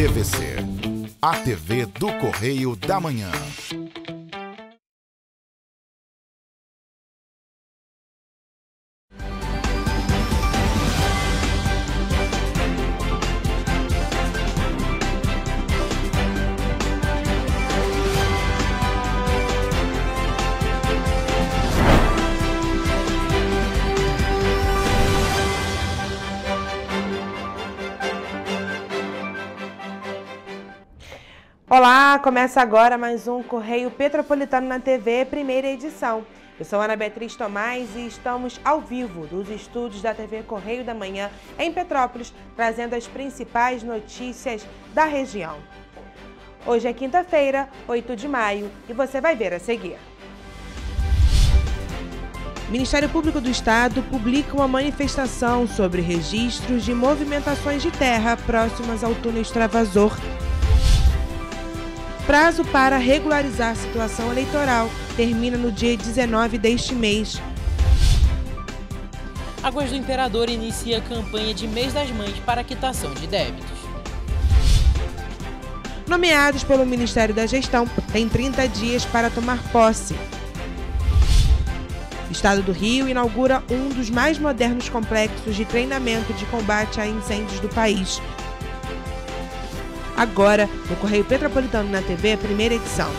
TVC, a TV do Correio da Manhã. Olá, começa agora mais um Correio Petropolitano na TV, primeira edição. Eu sou Ana Beatriz Tomás e estamos ao vivo dos estúdios da TV Correio da Manhã em Petrópolis, trazendo as principais notícias da região. Hoje é quinta-feira, 8 de maio, e você vai ver a seguir. O Ministério Público do Estado publica uma manifestação sobre registros de movimentações de terra próximas ao túnel extravasor. Prazo para regularizar a situação eleitoral termina no dia 19 deste mês. Águas do Imperador inicia a campanha de Mês das Mães para quitação de débitos. Nomeados pelo Ministério da Gestão têm 30 dias para tomar posse. O Estado do Rio inaugura um dos mais modernos complexos de treinamento de combate a incêndios do país. Agora, no Correio Petropolitano na TV, primeira edição.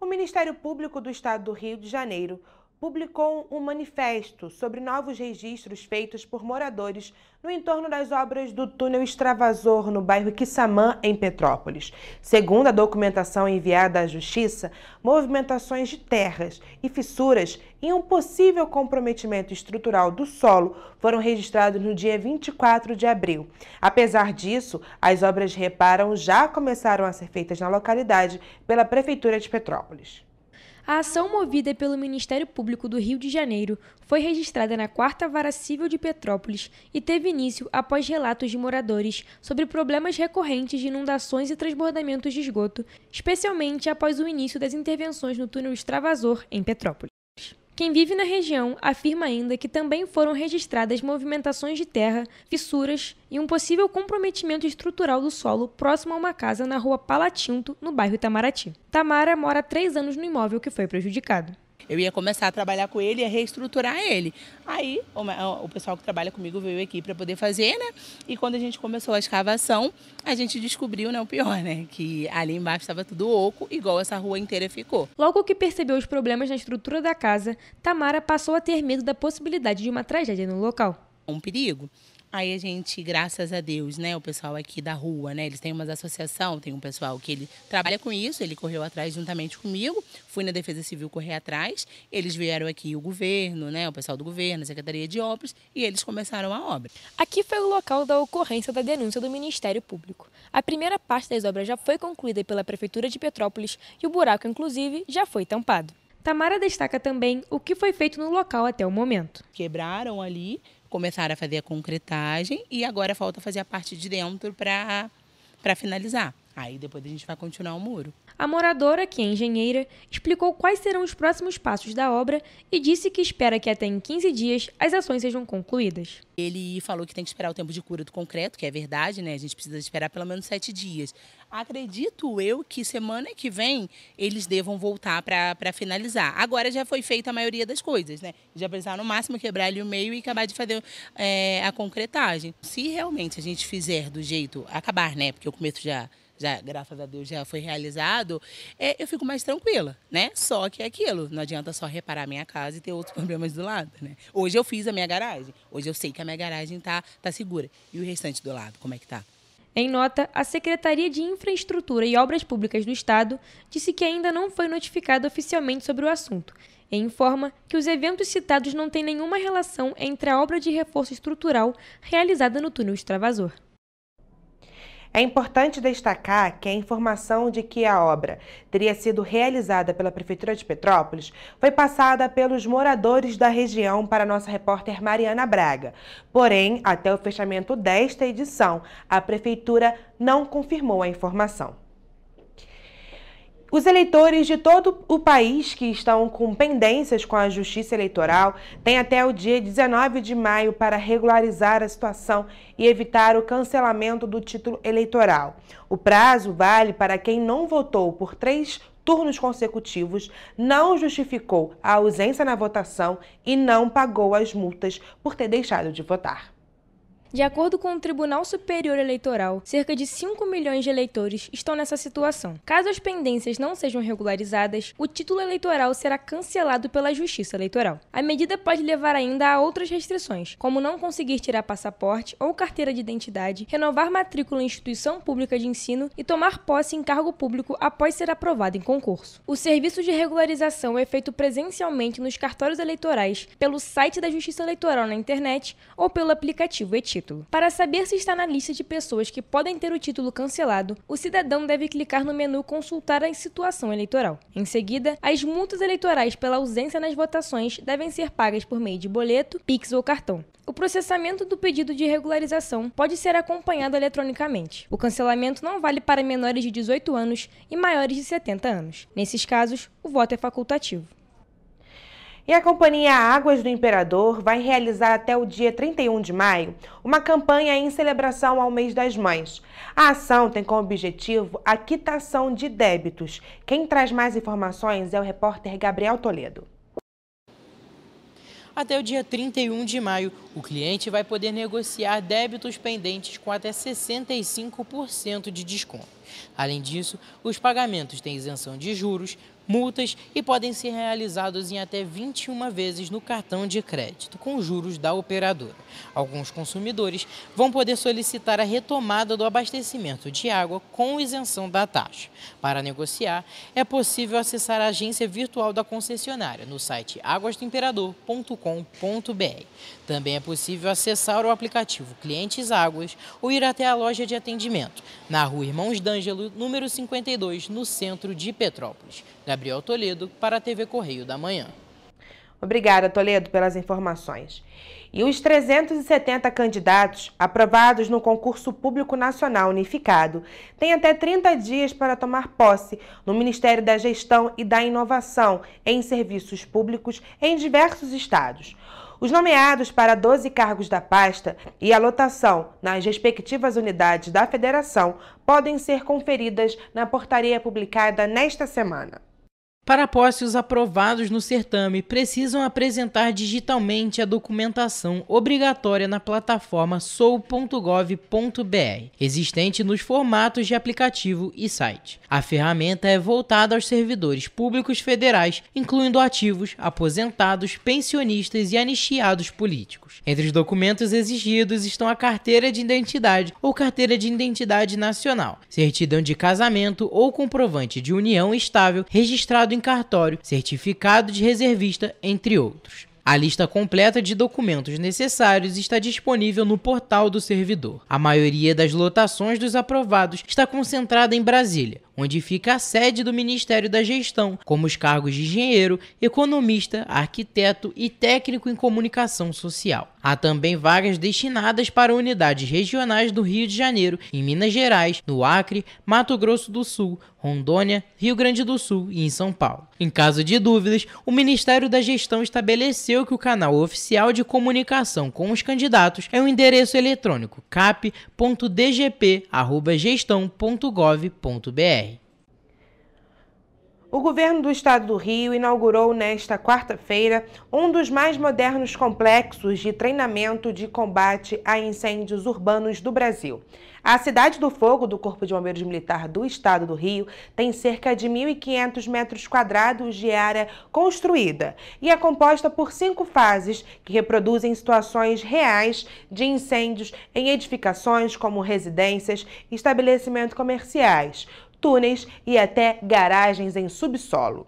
O Ministério Público do Estado do Rio de Janeiro publicou um manifesto sobre novos registros feitos por moradores no entorno das obras do túnel extravasor no bairro Quissamã, em Petrópolis. Segundo a documentação enviada à Justiça, movimentações de terras e fissuras e um possível comprometimento estrutural do solo foram registrados no dia 24 de abril. Apesar disso, as obras de reparo já começaram a ser feitas na localidade pela Prefeitura de Petrópolis. A ação movida pelo Ministério Público do Rio de Janeiro foi registrada na 4ª Vara Civil de Petrópolis e teve início após relatos de moradores sobre problemas recorrentes de inundações e transbordamentos de esgoto, especialmente após o início das intervenções no túnel extravasor em Petrópolis. Quem vive na região afirma ainda que também foram registradas movimentações de terra, fissuras e um possível comprometimento estrutural do solo próximo a uma casa na rua Palatinto, no bairro Itamaraty. Tamara mora há 3 anos no imóvel que foi prejudicado. Eu ia começar a trabalhar com ele e reestruturar ele. Aí o pessoal que trabalha comigo veio aqui para poder fazer, né? E quando a gente começou a escavação, a gente descobriu, né, o pior, né? Que ali embaixo estava tudo oco, igual essa rua inteira ficou. Logo que percebeu os problemas na estrutura da casa, Tamara passou a ter medo da possibilidade de uma tragédia no local. Um perigo. Aí a gente, graças a Deus, né, o pessoal aqui da rua, né, eles têm uma associação, tem um pessoal que ele trabalha com isso, ele correu atrás juntamente comigo, fui na Defesa Civil correr atrás, eles vieram aqui, o governo, né, o pessoal do governo, a Secretaria de Obras, e eles começaram a obra. Aqui foi o local da ocorrência da denúncia do Ministério Público. A primeira parte das obras já foi concluída pela Prefeitura de Petrópolis e o buraco, inclusive, já foi tampado. Tamara destaca também o que foi feito no local até o momento. Quebraram ali, começaram a fazer a concretagem e agora falta fazer a parte de dentro para finalizar. Aí depois a gente vai continuar o muro. A moradora, que é engenheira, explicou quais serão os próximos passos da obra e disse que espera que até em 15 dias as ações sejam concluídas. Ele falou que tem que esperar o tempo de cura do concreto, que é verdade, né? A gente precisa esperar pelo menos 7 dias. Acredito eu que semana que vem eles devam voltar para finalizar. Agora já foi feita a maioria das coisas, né? Já precisar no máximo quebrar ali o meio e acabar de fazer a concretagem. Se realmente a gente fizer do jeito, acabar, né? Porque o começo já, graças a Deus, já foi realizado, eu fico mais tranquila, né? Só que é aquilo, não adianta só reparar a minha casa e ter outros problemas do lado, né? Hoje eu fiz a minha garagem, hoje eu sei que a minha garagem tá segura. E o restante do lado, como é que tá? Em nota, a Secretaria de Infraestrutura e Obras Públicas do Estado disse que ainda não foi notificada oficialmente sobre o assunto e informa que os eventos citados não têm nenhuma relação entre a obra de reforço estrutural realizada no túnel extravasor. É importante destacar que a informação de que a obra teria sido realizada pela Prefeitura de Petrópolis foi passada pelos moradores da região para a nossa repórter Mariana Braga. Porém, até o fechamento desta edição, a Prefeitura não confirmou a informação. Os eleitores de todo o país que estão com pendências com a Justiça Eleitoral têm até o dia 19 de maio para regularizar a situação e evitar o cancelamento do título eleitoral. O prazo vale para quem não votou por 3 turnos consecutivos, não justificou a ausência na votação e não pagou as multas por ter deixado de votar. De acordo com o Tribunal Superior Eleitoral, cerca de 5 milhões de eleitores estão nessa situação. Caso as pendências não sejam regularizadas, o título eleitoral será cancelado pela Justiça Eleitoral. A medida pode levar ainda a outras restrições, como não conseguir tirar passaporte ou carteira de identidade, renovar matrícula em instituição pública de ensino e tomar posse em cargo público após ser aprovado em concurso. O serviço de regularização é feito presencialmente nos cartórios eleitorais, pelo site da Justiça Eleitoral na internet ou pelo aplicativo e-Título. Para saber se está na lista de pessoas que podem ter o título cancelado, o cidadão deve clicar no menu Consultar a situação eleitoral. Em seguida, as multas eleitorais pela ausência nas votações devem ser pagas por meio de boleto, Pix ou cartão. O processamento do pedido de regularização pode ser acompanhado eletronicamente. O cancelamento não vale para menores de 18 anos e maiores de 70 anos. Nesses casos, o voto é facultativo. E a Companhia Águas do Imperador vai realizar até o dia 31 de maio uma campanha em celebração ao Mês das Mães. A ação tem como objetivo a quitação de débitos. Quem traz mais informações é o repórter Gabriel Toledo. Até o dia 31 de maio, o cliente vai poder negociar débitos pendentes com até 65% de desconto. Além disso, os pagamentos têm isenção de juros, multas e podem ser realizados em até 21 vezes no cartão de crédito, com juros da operadora. Alguns consumidores vão poder solicitar a retomada do abastecimento de água com isenção da taxa. Para negociar, é possível acessar a agência virtual da concessionária no site aguasdoimperador.com.br. Também é possível acessar o aplicativo Clientes Águas ou ir até a loja de atendimento, na Rua Irmãos D'Angelo, número 52, no centro de Petrópolis. Gabriel Toledo, para a TV Correio da Manhã. Obrigada, Toledo, pelas informações. E os 370 candidatos aprovados no concurso público nacional unificado têm até 30 dias para tomar posse no Ministério da Gestão e da Inovação em serviços públicos em diversos estados. Os nomeados para 12 cargos da pasta e a lotação nas respectivas unidades da federação podem ser conferidas na portaria publicada nesta semana. Para a posse, os aprovados no certame precisam apresentar digitalmente a documentação obrigatória na plataforma sou.gov.br, existente nos formatos de aplicativo e site. A ferramenta é voltada aos servidores públicos federais, incluindo ativos, aposentados, pensionistas e anistiados políticos. Entre os documentos exigidos estão a carteira de identidade ou carteira de identidade nacional, certidão de casamento ou comprovante de união estável registrado em cartório, certificado de reservista, entre outros. A lista completa de documentos necessários está disponível no portal do servidor. A maioria das lotações dos aprovados está concentrada em Brasília, onde fica a sede do Ministério da Gestão, como os cargos de engenheiro, economista, arquiteto e técnico em comunicação social. Há também vagas destinadas para unidades regionais do Rio de Janeiro, em Minas Gerais, no Acre, Mato Grosso do Sul, Rondônia, Rio Grande do Sul e em São Paulo. Em caso de dúvidas, o Ministério da Gestão estabeleceu que o canal oficial de comunicação com os candidatos é o endereço eletrônico cap.dgp@gestão.gov.br. O governo do estado do Rio inaugurou nesta quarta-feira um dos mais modernos complexos de treinamento de combate a incêndios urbanos do Brasil. A Cidade do Fogo do Corpo de Bombeiros Militar do estado do Rio tem cerca de 1.500 metros quadrados de área construída e é composta por 5 fases que reproduzem situações reais de incêndios em edificações como residências, estabelecimentos comerciais, túneis e até garagens em subsolo.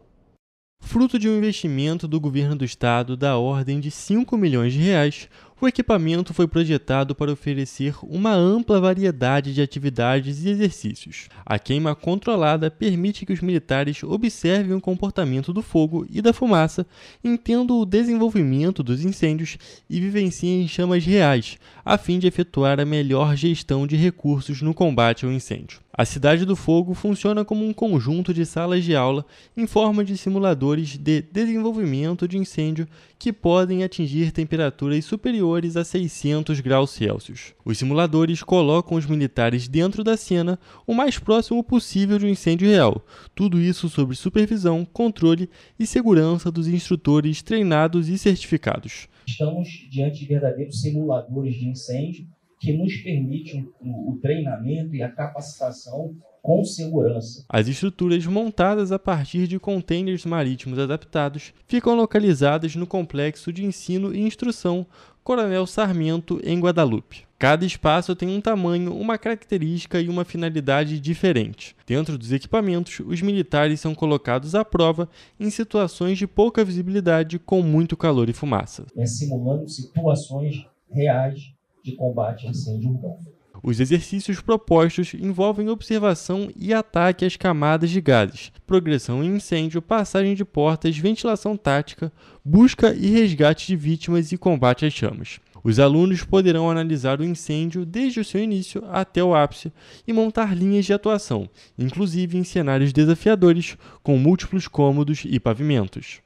Fruto de um investimento do governo do estado da ordem de 5 milhões de reais, o equipamento foi projetado para oferecer uma ampla variedade de atividades e exercícios. A queima controlada permite que os militares observem o comportamento do fogo e da fumaça, entendam o desenvolvimento dos incêndios e vivenciem chamas reais, a fim de efetuar a melhor gestão de recursos no combate ao incêndio. A Cidade do Fogo funciona como um conjunto de salas de aula em forma de simuladores de desenvolvimento de incêndio que podem atingir temperaturas superiores a 600 graus Celsius. Os simuladores colocam os militares dentro da cena o mais próximo possível de um incêndio real. Tudo isso sob supervisão, controle e segurança dos instrutores treinados e certificados. Estamos diante de verdadeiros simuladores de incêndio que nos permitem o treinamento e a capacitação com segurança. As estruturas montadas a partir de containers marítimos adaptados ficam localizadas no Complexo de Ensino e Instrução Coronel Sarmento, em Guadalupe. Cada espaço tem um tamanho, uma característica e uma finalidade diferente. Dentro dos equipamentos, os militares são colocados à prova em situações de pouca visibilidade com muito calor e fumaça. Simulando situações reais de combate a incêndio urbano. Os exercícios propostos envolvem observação e ataque às camadas de gases, progressão em incêndio, passagem de portas, ventilação tática, busca e resgate de vítimas e combate às chamas. Os alunos poderão analisar o incêndio desde o seu início até o ápice e montar linhas de atuação, inclusive em cenários desafiadores, com múltiplos cômodos e pavimentos.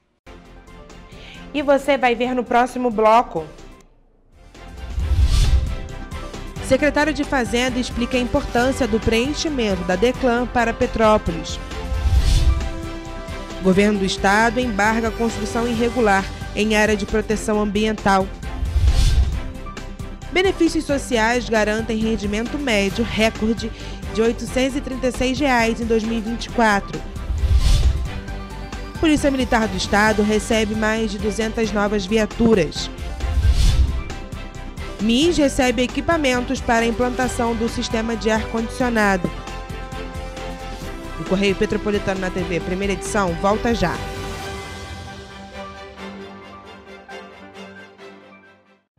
E você vai ver no próximo bloco. Secretário de Fazenda explica a importância do preenchimento da Declan para Petrópolis. Governo do Estado embarga a construção irregular em área de proteção ambiental. Benefícios sociais garantem rendimento médio recorde de R$ 836 em 2024. Polícia Militar do Estado recebe mais de 200 novas viaturas. MIS recebe equipamentos para a implantação do sistema de ar-condicionado. O Correio Petropolitano na TV, primeira edição, volta já.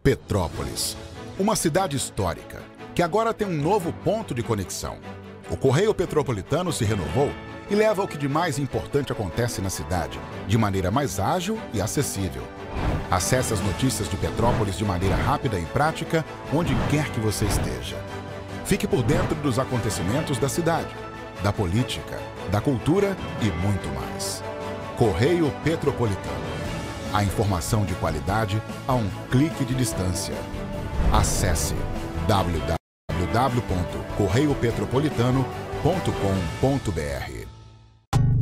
Petrópolis, uma cidade histórica, que agora tem um novo ponto de conexão. O Correio Petropolitano se renovou e leva o que de mais importante acontece na cidade, de maneira mais ágil e acessível. Acesse as notícias de Petrópolis de maneira rápida e prática, onde quer que você esteja. Fique por dentro dos acontecimentos da cidade, da política, da cultura e muito mais. Correio Petropolitano. A informação de qualidade a um clique de distância. Acesse www.correiopetropolitano.com.br.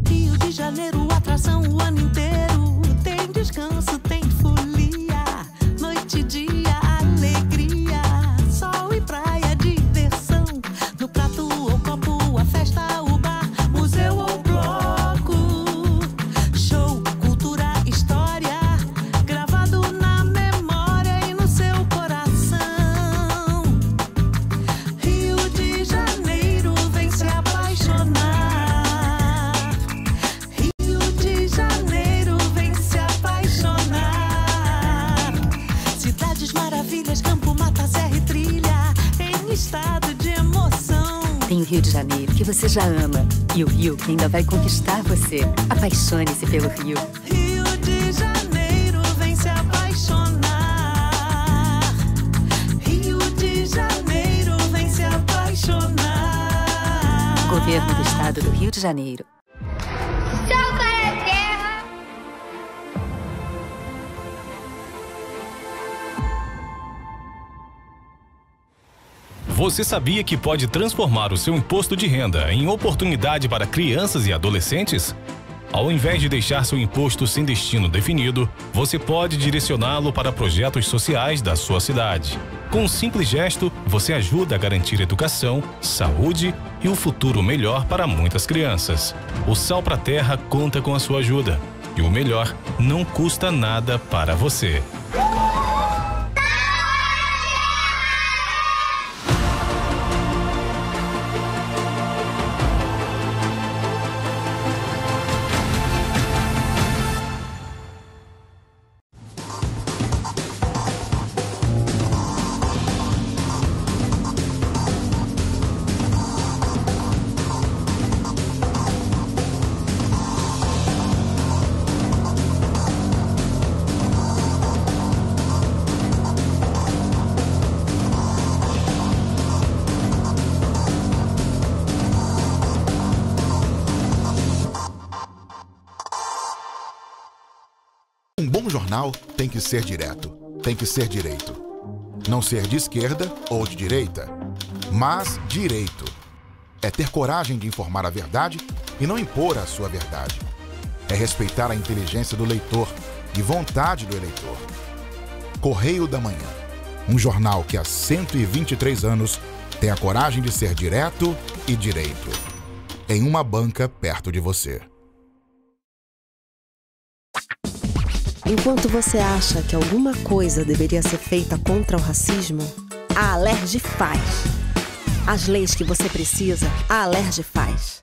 Rio de Janeiro, atração o ano inteiro. Tem descanso, tem folia, noite e dia, alegria, sol e praia, diversão. No prato ou copo, a festa, o bar, museu ou bloco. Show, cultura, história, gravado na memória e no seu coração. Rio de Janeiro, vem se apaixonar. Rio de Janeiro, vem se apaixonar. Cidades maravilhas, campo, mata, serra e trilha, em estado de emoção. Tem o Rio de Janeiro, que você já ama, e o Rio que ainda vai conquistar você. Apaixone-se pelo Rio. Rio de Janeiro, vem se apaixonar. Rio de Janeiro, vem se apaixonar. Governo do Estado do Rio de Janeiro. Você sabia que pode transformar o seu imposto de renda em oportunidade para crianças e adolescentes? Ao invés de deixar seu imposto sem destino definido, você pode direcioná-lo para projetos sociais da sua cidade. Com um simples gesto, você ajuda a garantir educação, saúde e um futuro melhor para muitas crianças. O Sal pra Terra conta com a sua ajuda. E o melhor, não custa nada para você. bom jornal tem que ser direto, tem que ser direito. Não ser de esquerda ou de direita, mas direito. É ter coragem de informar a verdade e não impor a sua verdade. É respeitar a inteligência do leitor e vontade do eleitor. Correio da Manhã, um jornal que há 123 anos tem a coragem de ser direto e direito. Em uma banca perto de você. Enquanto você acha que alguma coisa deveria ser feita contra o racismo, a Alerj faz. As leis que você precisa, a Alerj faz.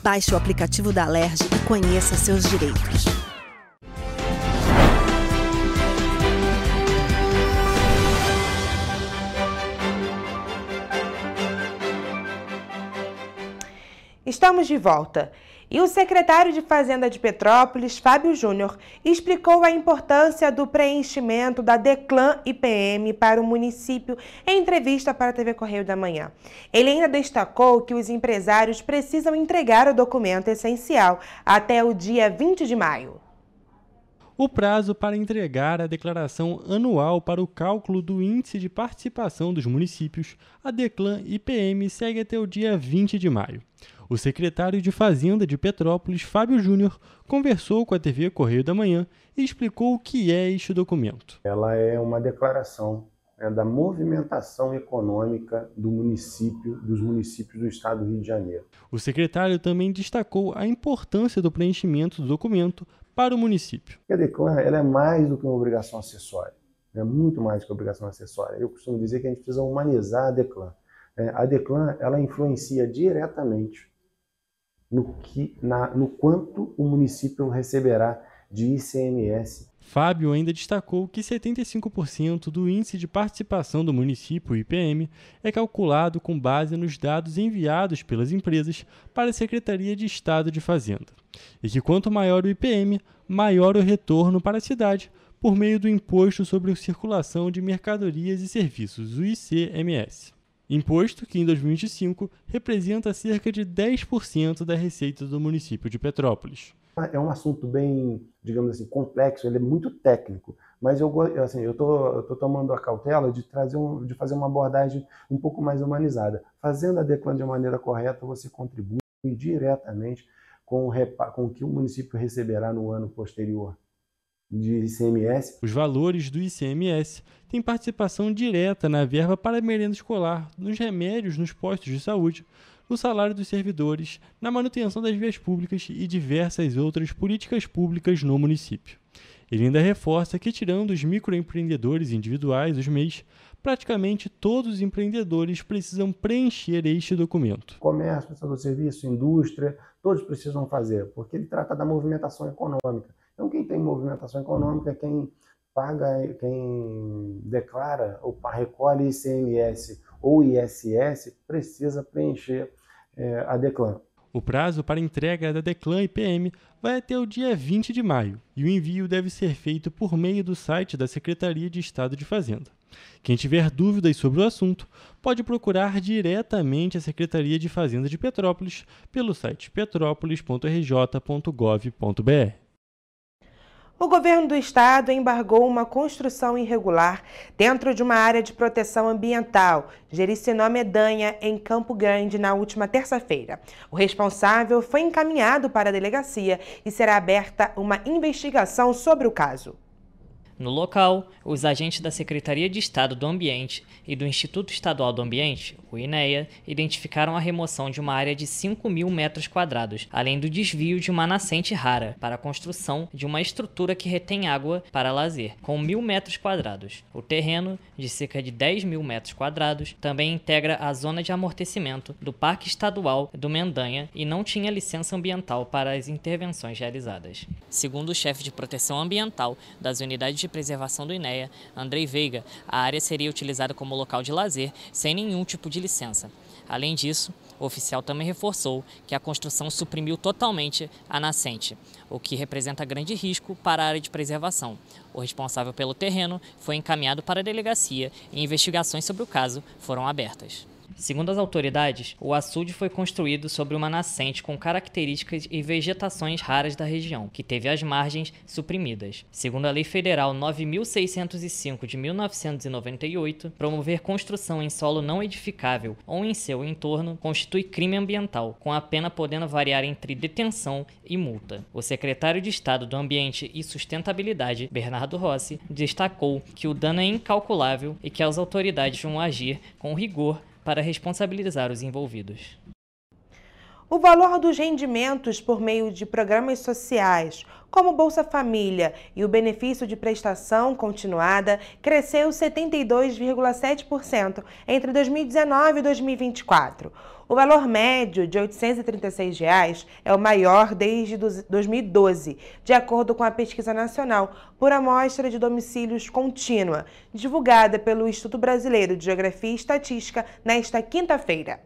Baixe o aplicativo da Alerj e conheça seus direitos. Estamos de volta. E o secretário de Fazenda de Petrópolis, Fábio Júnior, explicou a importância do preenchimento da DECLAN-IPM para o município em entrevista para a TV Correio da Manhã. Ele ainda destacou que os empresários precisam entregar o documento essencial até o dia 20 de maio. O prazo para entregar a declaração anual para o cálculo do Índice de Participação dos Municípios, a DECLAN-IPM, segue até o dia 20 de maio. O secretário de Fazenda de Petrópolis, Fábio Júnior, conversou com a TV Correio da Manhã e explicou o que é este documento. Ela é uma declaração da movimentação econômica dos municípios do estado do Rio de Janeiro. O secretário também destacou a importância do preenchimento do documento para o município. A DECLAN ela é mais do que uma obrigação acessória, é muito mais do que uma obrigação acessória. Eu costumo dizer que a gente precisa humanizar a DECLAN. A DECLAN ela influencia diretamente no quanto o município receberá de ICMS. Fábio ainda destacou que 75% do índice de participação do município, IPM, é calculado com base nos dados enviados pelas empresas para a Secretaria de Estado de Fazenda, e que quanto maior o IPM, maior o retorno para a cidade por meio do Imposto sobre a Circulação de Mercadorias e Serviços, o ICMS. Imposto que, em 2025, representa cerca de 10% da receita do município de Petrópolis. É um assunto bem, digamos assim, complexo, ele é muito técnico, mas eu tô tomando a cautela de fazer uma abordagem um pouco mais humanizada. Fazendo a DECLAN de maneira correta, você contribui diretamente com o que o município receberá no ano posterior de ICMS. Os valores do ICMS têm participação direta na verba para a merenda escolar, nos remédios nos postos de saúde, no salário dos servidores, na manutenção das vias públicas e diversas outras políticas públicas no município. Ele ainda reforça que, tirando os microempreendedores individuais, os MEIs, praticamente todos os empreendedores precisam preencher este documento. Comércio, prestador de serviço, indústria, todos precisam fazer, porque ele trata da movimentação econômica. Então, quem tem movimentação econômica, quem paga, quem declara ou recolhe ICMS ou ISS, precisa preencher a DECLAN. O prazo para entrega da DECLAN-IPM vai até o dia 20 de maio e o envio deve ser feito por meio do site da Secretaria de Estado de Fazenda. Quem tiver dúvidas sobre o assunto pode procurar diretamente a Secretaria de Fazenda de Petrópolis pelo site petropolis.rj.gov.br. O governo do estado embargou uma construção irregular dentro de uma área de proteção ambiental, Jericinó Medanha, em Campo Grande, na última terça-feira. O responsável foi encaminhado para a delegacia e será aberta uma investigação sobre o caso. No local, os agentes da Secretaria de Estado do Ambiente e do Instituto Estadual do Ambiente, o INEA, identificaram a remoção de uma área de 5.000 metros quadrados, além do desvio de uma nascente rara, para a construção de uma estrutura que retém água para lazer, com 1.000 metros quadrados. O terreno, de cerca de 10.000 metros quadrados, também integra a zona de amortecimento do Parque Estadual do Mendanha e não tinha licença ambiental para as intervenções realizadas. Segundo o chefe de proteção ambiental das unidades de preservação do INEA, Andrei Veiga, a área seria utilizada como local de lazer sem nenhum tipo de licença. Além disso, o oficial também reforçou que a construção suprimiu totalmente a nascente, o que representa grande risco para a área de preservação. O responsável pelo terreno foi encaminhado para a delegacia e investigações sobre o caso foram abertas. Segundo as autoridades, o açude foi construído sobre uma nascente com características e vegetações raras da região, que teve as margens suprimidas. Segundo a Lei Federal 9.605 de 1998, promover construção em solo não edificável ou em seu entorno constitui crime ambiental, com a pena podendo variar entre detenção e multa. O secretário de Estado do Ambiente e Sustentabilidade, Bernardo Rossi, destacou que o dano é incalculável e que as autoridades vão agir com rigor para responsabilizar os envolvidos. O valor dos rendimentos por meio de programas sociais, como Bolsa Família e o benefício de prestação continuada, cresceu 72,7% entre 2019 e 2024. O valor médio de R$ 836 é o maior desde 2012, de acordo com a Pesquisa Nacional por Amostra de Domicílios Contínua, divulgada pelo Instituto Brasileiro de Geografia e Estatística nesta quinta-feira.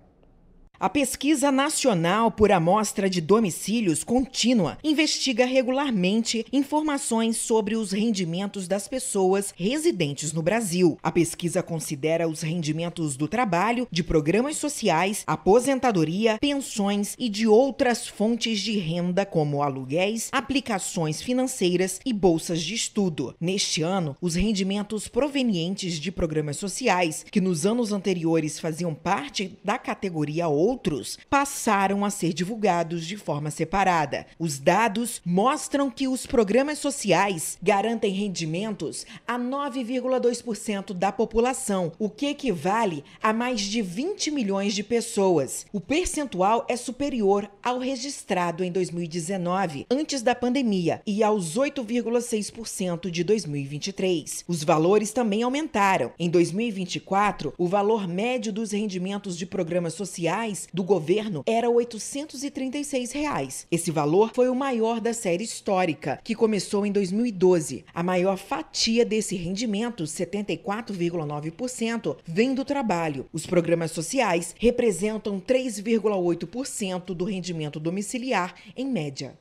A Pesquisa Nacional por Amostra de Domicílios Contínua investiga regularmente informações sobre os rendimentos das pessoas residentes no Brasil. A pesquisa considera os rendimentos do trabalho, de programas sociais, aposentadoria, pensões e de outras fontes de renda como aluguéis, aplicações financeiras e bolsas de estudo. Neste ano, os rendimentos provenientes de programas sociais, que nos anos anteriores faziam parte da categoria outros, passaram a ser divulgados de forma separada. Os dados mostram que os programas sociais garantem rendimentos a 9,2% da população, o que equivale a mais de 20 milhões de pessoas. O percentual é superior ao registrado em 2019, antes da pandemia, e aos 8,6% de 2023. Os valores também aumentaram. Em 2024, o valor médio dos rendimentos de programas sociais do governo era R$ 836. Esse valor foi o maior da série histórica, que começou em 2012. A maior fatia desse rendimento, 74,9%, vem do trabalho. Os programas sociais representam 3,8% do rendimento domiciliar, em média.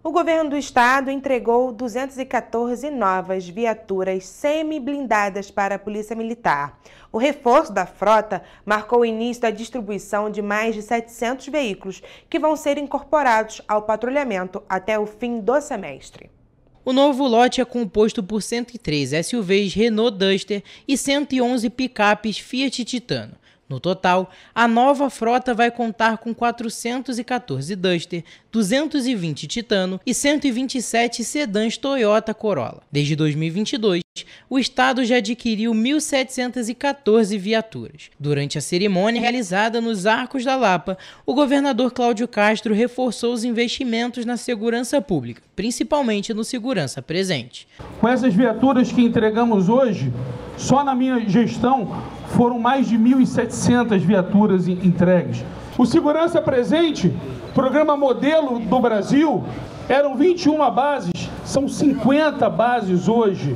O governo do estado entregou 214 novas viaturas semi-blindadas para a Polícia Militar. O reforço da frota marcou o início da distribuição de mais de 700 veículos que vão ser incorporados ao patrulhamento até o fim do semestre. O novo lote é composto por 103 SUVs Renault Duster e 111 picapes Fiat Titano. No total, a nova frota vai contar com 414 Duster, 220 Titano e 127 sedãs Toyota Corolla. Desde 2022, o estado já adquiriu 1.714 viaturas. Durante a cerimônia realizada nos Arcos da Lapa, o governador Cláudio Castro reforçou os investimentos na segurança pública, principalmente no segurança presente. Com essas viaturas que entregamos hoje, só na minha gestão foram mais de 1.700 viaturas entregues. O Segurança Presente, programa modelo do Brasil, eram 21 bases, são 50 bases hoje.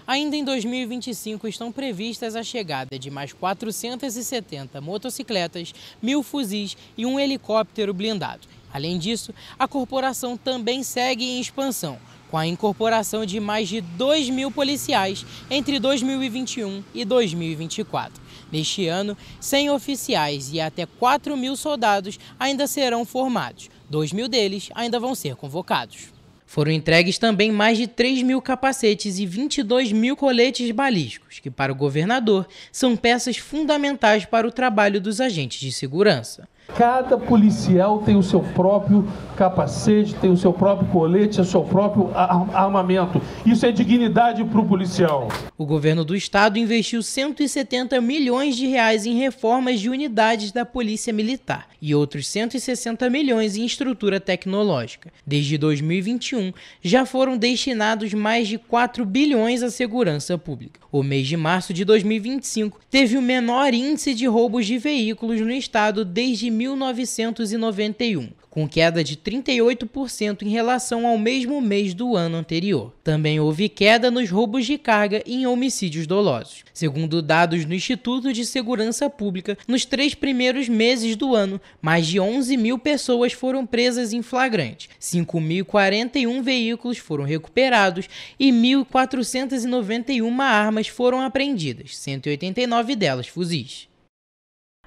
Ainda em 2025 estão previstas a chegada de mais 470 motocicletas, 1.000 fuzis e um helicóptero blindado. Além disso, a corporação também segue em expansão, com a incorporação de mais de 2.000 policiais entre 2021 e 2024. Neste ano, 100 oficiais e até 4.000 soldados ainda serão formados. 2.000 deles ainda vão ser convocados. Foram entregues também mais de 3.000 capacetes e 22.000 coletes balísticos, que para o governador são peças fundamentais para o trabalho dos agentes de segurança. Cada policial tem o seu próprio capacete, tem o seu próprio colete, o seu próprio armamento. Isso é dignidade para o policial. O governo do estado investiu 170 milhões de reais em reformas de unidades da Polícia Militar e outros 160 milhões em estrutura tecnológica. Desde 2021, já foram destinados mais de 4 bilhões à segurança pública. O mês de março de 2025 teve o menor índice de roubos de veículos no estado desde 1991, com queda de 38% em relação ao mesmo mês do ano anterior. Também houve queda nos roubos de carga e em homicídios dolosos. Segundo dados do Instituto de Segurança Pública, nos 3 primeiros meses do ano, mais de 11.000 pessoas foram presas em flagrante, 5.041 veículos foram recuperados e 1.491 armas foram apreendidas, 189 delas fuzis.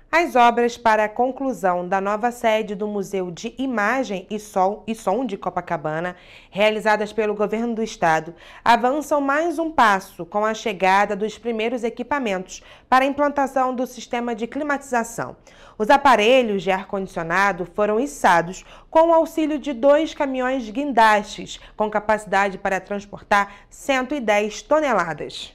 As obras para a conclusão da nova sede do Museu de Imagem e Som de Copacabana, realizadas pelo Governo do Estado, avançam mais um passo com a chegada dos primeiros equipamentos para a implantação do sistema de climatização. Os aparelhos de ar-condicionado foram içados com o auxílio de 2 caminhões guindastes, com capacidade para transportar 110 toneladas.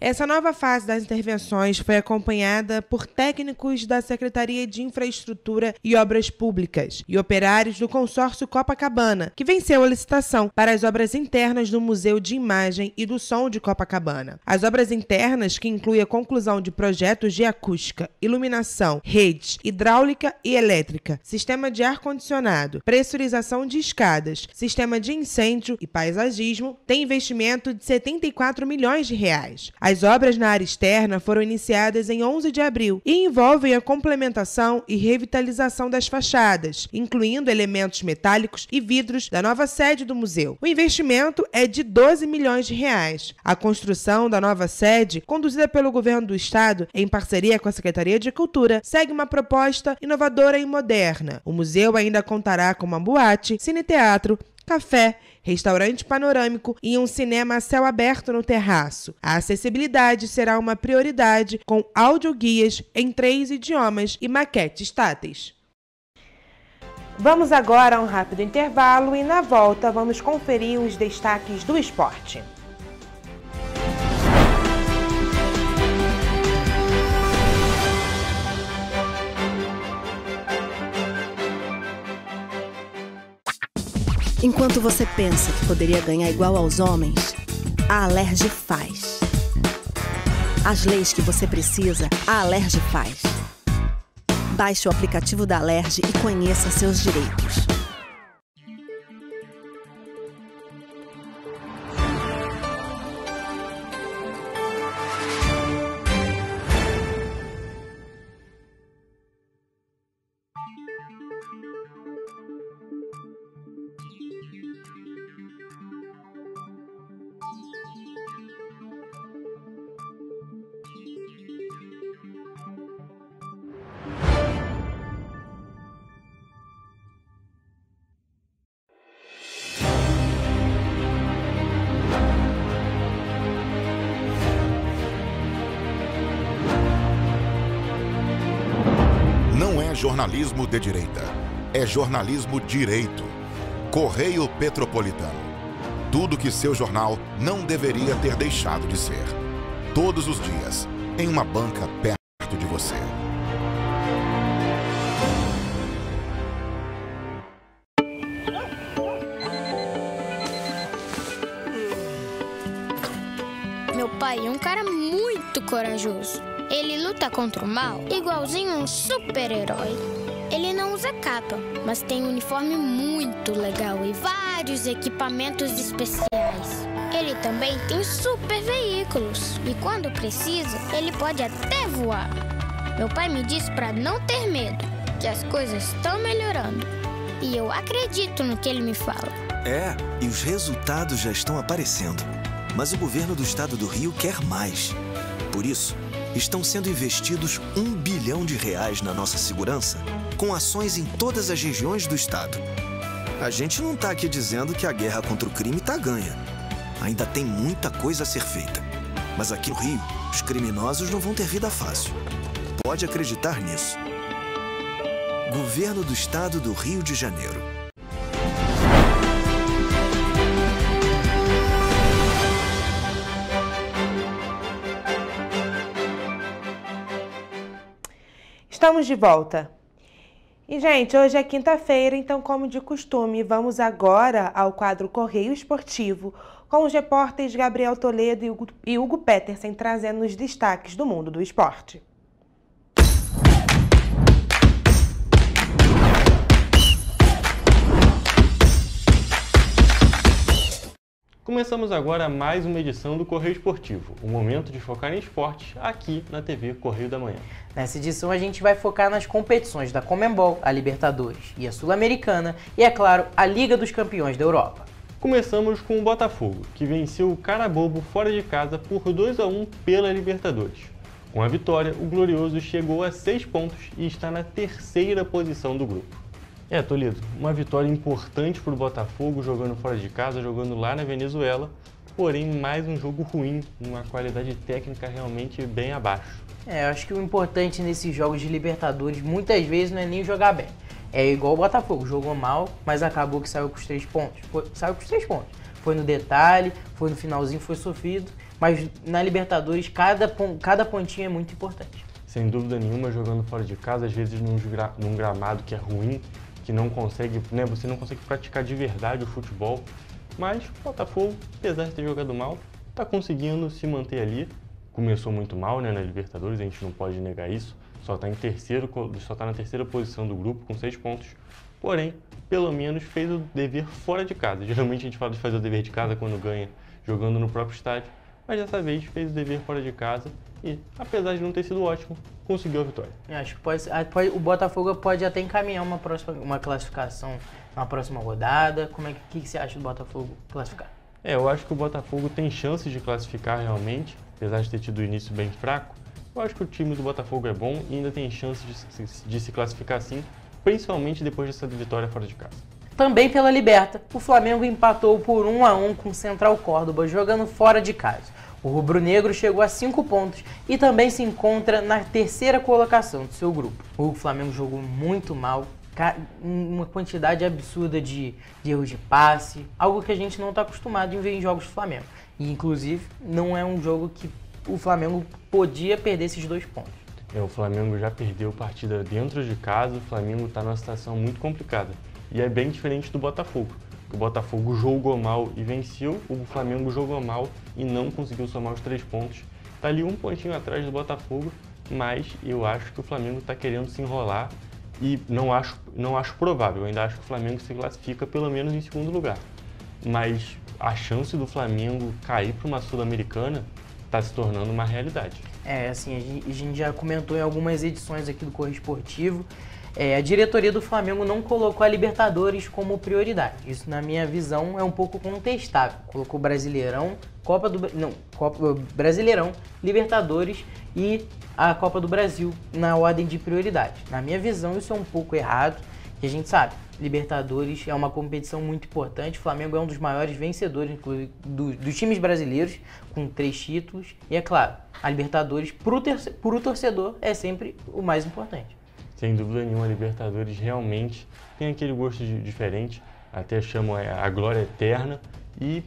Essa nova fase das intervenções foi acompanhada por técnicos da Secretaria de Infraestrutura e Obras Públicas e operários do consórcio Copacabana, que venceu a licitação para as obras internas do Museu de Imagem e do Som de Copacabana. As obras internas, que incluem a conclusão de projetos de acústica, iluminação, redes, hidráulica e elétrica, sistema de ar-condicionado, pressurização de escadas, sistema de incêndio e paisagismo, têm investimento de R$ 74 milhões. As obras na área externa foram iniciadas em 11 de abril e envolvem a complementação e revitalização das fachadas, incluindo elementos metálicos e vidros da nova sede do museu. O investimento é de R$ 12 milhões. A construção da nova sede, conduzida pelo Governo do Estado em parceria com a Secretaria de Cultura, segue uma proposta inovadora e moderna. O museu ainda contará com uma boate, cine-teatro, café, restaurante panorâmico e um cinema a céu aberto no terraço. A acessibilidade será uma prioridade, com audioguias em 3 idiomas e maquetes táteis. Vamos agora a um rápido intervalo e, na volta, vamos conferir os destaques do esporte. Enquanto você pensa que poderia ganhar igual aos homens, a Alerj faz. As leis que você precisa, a Alerj faz. Baixe o aplicativo da Alerj e conheça seus direitos. Jornalismo de direita. É jornalismo direito. Correio Petropolitano. Tudo que seu jornal não deveria ter deixado de ser. Todos os dias, em uma banca perto de você. Meu pai é um cara muito corajoso. Ele luta contra o mal igualzinho um super-herói. Ele não usa capa, mas tem um uniforme muito legal e vários equipamentos especiais. Ele também tem super veículos e quando precisa, ele pode até voar. Meu pai me disse para não ter medo, que as coisas estão melhorando. E eu acredito no que ele me fala. É, e os resultados já estão aparecendo. Mas o governo do estado do Rio quer mais. Por isso, estão sendo investidos R$ 1 bilhão na nossa segurança, com ações em todas as regiões do estado. A gente não está aqui dizendo que a guerra contra o crime está ganha. Ainda tem muita coisa a ser feita. Mas aqui no Rio, os criminosos não vão ter vida fácil. Pode acreditar nisso. Governo do Estado do Rio de Janeiro. Estamos de volta. E, gente, hoje é quinta-feira, então, como de costume, vamos agora ao quadro Correio Esportivo, com os repórteres Gabriel Toledo e Hugo Petersen trazendo os destaques do mundo do esporte. Começamos agora mais uma edição do Correio Esportivo, um momento de focar em esportes aqui na TV Correio da Manhã. Nessa edição a gente vai focar nas competições da Conmebol, a Libertadores e a Sul-Americana e, é claro, a Liga dos Campeões da Europa. Começamos com o Botafogo, que venceu o Carabobo fora de casa por 2-1 pela Libertadores. Com a vitória, o Glorioso chegou a 6 pontos e está na 3ª posição do grupo. Toledo, uma vitória importante para o Botafogo, jogando fora de casa, jogando lá na Venezuela, porém mais um jogo ruim, uma qualidade técnica realmente bem abaixo. Eu acho que o importante nesses jogos de Libertadores muitas vezes não é nem jogar bem. É igual o Botafogo, jogou mal, mas acabou que saiu com os 3 pontos. Saiu com os 3 pontos. Foi no detalhe, foi no finalzinho, foi sofrido, mas na Libertadores cada pontinho é muito importante. Sem dúvida nenhuma, jogando fora de casa, às vezes num gramado que é ruim, que não consegue, você não consegue praticar de verdade o futebol, mas o Botafogo, apesar de ter jogado mal, está conseguindo se manter ali. Começou muito mal, na Libertadores, a gente não pode negar isso, só está na 3ª posição do grupo com 6 pontos, porém, pelo menos fez o dever fora de casa. Geralmente a gente fala de fazer o dever de casa quando ganha jogando no próprio estádio, mas dessa vez fez o dever fora de casa e, apesar de não ter sido ótimo, conseguiu a vitória. Acho que o Botafogo pode até encaminhar uma classificação na próxima rodada. O que você acha do Botafogo classificar? Eu acho que o Botafogo tem chances de classificar realmente, apesar de ter tido o início bem fraco. Eu acho que o time do Botafogo é bom e ainda tem chances de se classificar sim, principalmente depois dessa vitória fora de casa. Também pela Liberta, o Flamengo empatou por 1-1 com o Central Córdoba, jogando fora de casa. O rubro-negro chegou a 5 pontos e também se encontra na 3ª colocação do seu grupo. O Flamengo jogou muito mal, uma quantidade absurda de erros de passe, algo que a gente não está acostumado em ver em jogos do Flamengo. E, inclusive, não é um jogo que o Flamengo podia perder esses 2 pontos. O Flamengo já perdeu partida dentro de casa, o Flamengo está numa situação muito complicada. E é bem diferente do Botafogo. O Botafogo jogou mal e venceu, o Flamengo jogou mal e não conseguiu somar os 3 pontos. Está ali um pontinho atrás do Botafogo, mas eu acho que o Flamengo está querendo se enrolar e não acho provável. Eu ainda acho que o Flamengo se classifica pelo menos em 2º lugar. Mas a chance do Flamengo cair para uma Sul-Americana está se tornando uma realidade. Assim, a gente já comentou em algumas edições aqui do Correio Esportivo. A diretoria do Flamengo não colocou a Libertadores como prioridade. Isso, na minha visão, é um pouco contestável. Colocou Brasileirão, Brasileirão, Libertadores e a Copa do Brasil na ordem de prioridade. Na minha visão, isso é um pouco errado, e a gente sabe, Libertadores é uma competição muito importante. O Flamengo é um dos maiores vencedores dos times brasileiros, com 3 títulos. E é claro, a Libertadores, para o torcedor, é sempre o mais importante. Sem dúvida nenhuma, a Libertadores realmente tem aquele gosto diferente, até chamam a glória eterna, e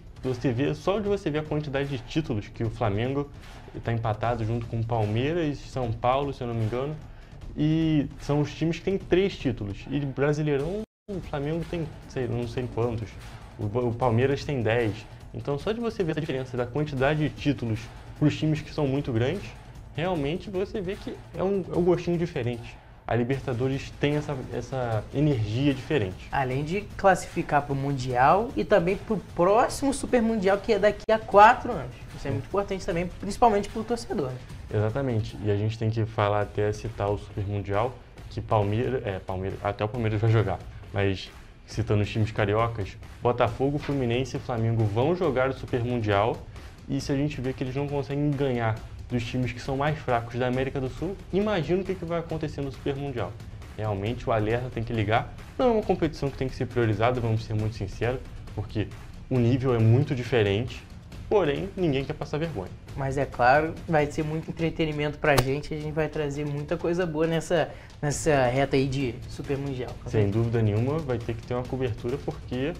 só de você ver a quantidade de títulos que o Flamengo está empatado junto com o Palmeiras e São Paulo, se eu não me engano, e são os times que têm 3 títulos, e Brasileirão o Flamengo tem não sei quantos, o Palmeiras tem 10, então só de você ver a diferença da quantidade de títulos para os times que são muito grandes, realmente você vê que é um gostinho diferente. A Libertadores tem essa energia diferente. Além de classificar para o Mundial e também para o próximo Super Mundial, que é daqui a 4 anos. Isso é muito importante também, principalmente para o torcedor. Exatamente. E a gente tem que falar até citar o Super Mundial, que até o Palmeiras vai jogar. Mas citando os times cariocas, Botafogo, Fluminense e Flamengo vão jogar o Super Mundial. E se a gente vê que eles não conseguem ganhar dos times que são mais fracos da América do Sul, imagina o que vai acontecer no Super Mundial. Realmente o alerta tem que ligar. Não é uma competição que tem que ser priorizada, vamos ser muito sinceros, porque o nível é muito diferente, porém ninguém quer passar vergonha. Mas é claro, vai ser muito entretenimento pra gente, a gente vai trazer muita coisa boa nessa reta aí de Super Mundial. Sem dúvida nenhuma, vai ter que ter uma cobertura, porque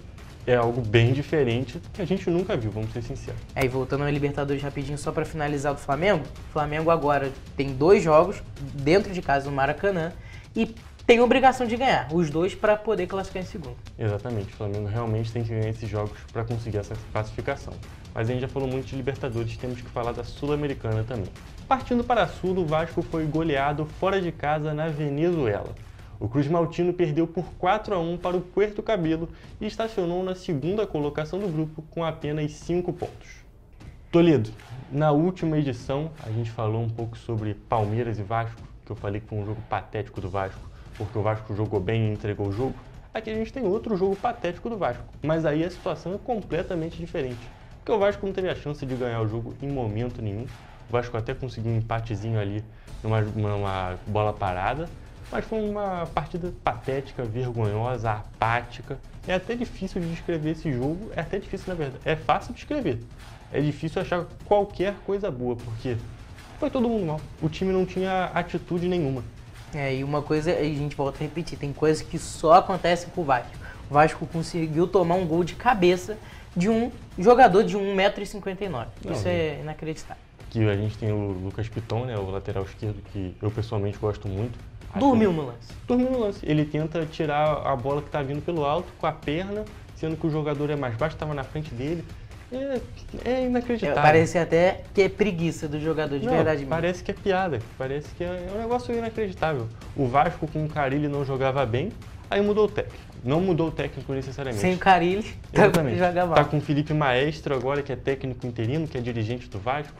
é algo bem diferente que a gente nunca viu, vamos ser sinceros. E voltando ao Libertadores rapidinho, só para finalizar do Flamengo, o Flamengo agora tem 2 jogos dentro de casa no Maracanã e tem obrigação de ganhar os 2 para poder classificar em 2º. Exatamente, o Flamengo realmente tem que ganhar esses jogos para conseguir essa classificação. Mas a gente já falou muito de Libertadores, temos que falar da Sul-Americana também. Partindo para a Sul, o Vasco foi goleado fora de casa na Venezuela. O Cruz Maltino perdeu por 4-1 para o Puerto Cabello e estacionou na 2ª colocação do grupo com apenas 5 pontos. Toledo, na última edição a gente falou um pouco sobre Palmeiras e Vasco, que eu falei que foi um jogo patético do Vasco, porque o Vasco jogou bem e entregou o jogo. Aqui a gente tem outro jogo patético do Vasco, mas aí a situação é completamente diferente, porque o Vasco não teve a chance de ganhar o jogo em momento nenhum. O Vasco até conseguiu um empatezinho ali numa bola parada, mas foi uma partida patética, vergonhosa, apática. É até difícil de descrever esse jogo, é até difícil na verdade, é fácil de escrever. É difícil achar qualquer coisa boa, porque foi todo mundo mal. O time não tinha atitude nenhuma. E uma coisa, a gente volta a repetir, tem coisas que só acontecem com o Vasco. O Vasco conseguiu tomar um gol de cabeça de um jogador de 1,59 m. Isso é inacreditável. Que a gente tem o Lucas Piton, né, o lateral esquerdo, que eu pessoalmente gosto muito. Dormiu no lance. Dormiu no lance. Ele tenta tirar a bola que está vindo pelo alto com a perna, sendo que o jogador é mais baixo, estava na frente dele. É inacreditável. Parece até que é preguiça do jogador, de verdade mesmo. Parece que é piada, parece que é um negócio inacreditável. O Vasco com o Carille não jogava bem, aí mudou o técnico. Não mudou o técnico necessariamente. Sem o Carille, joga mal. Tá com o Felipe Maestro agora, que é técnico interino, que é dirigente do Vasco.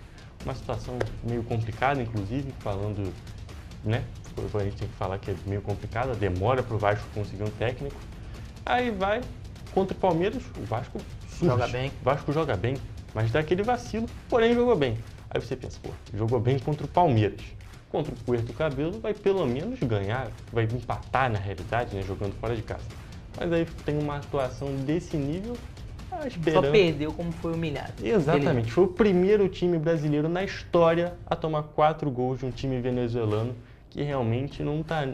Uma situação meio complicada, inclusive, falando, né? A gente tem que falar que é meio complicada, demora pro Vasco conseguir um técnico. Aí vai contra o Palmeiras, o Vasco surge. Joga bem. O Vasco joga bem, mas dá aquele vacilo, porém jogou bem. Aí você pensa, pô, jogou bem contra o Palmeiras. Contra o Puerto Cabelo vai pelo menos ganhar, vai empatar na realidade, né, jogando fora de casa. Mas aí tem uma atuação desse nível, esperando. Só perdeu como foi humilhado. Exatamente, foi o primeiro time brasileiro na história a tomar 4 gols de um time venezuelano, que realmente não tá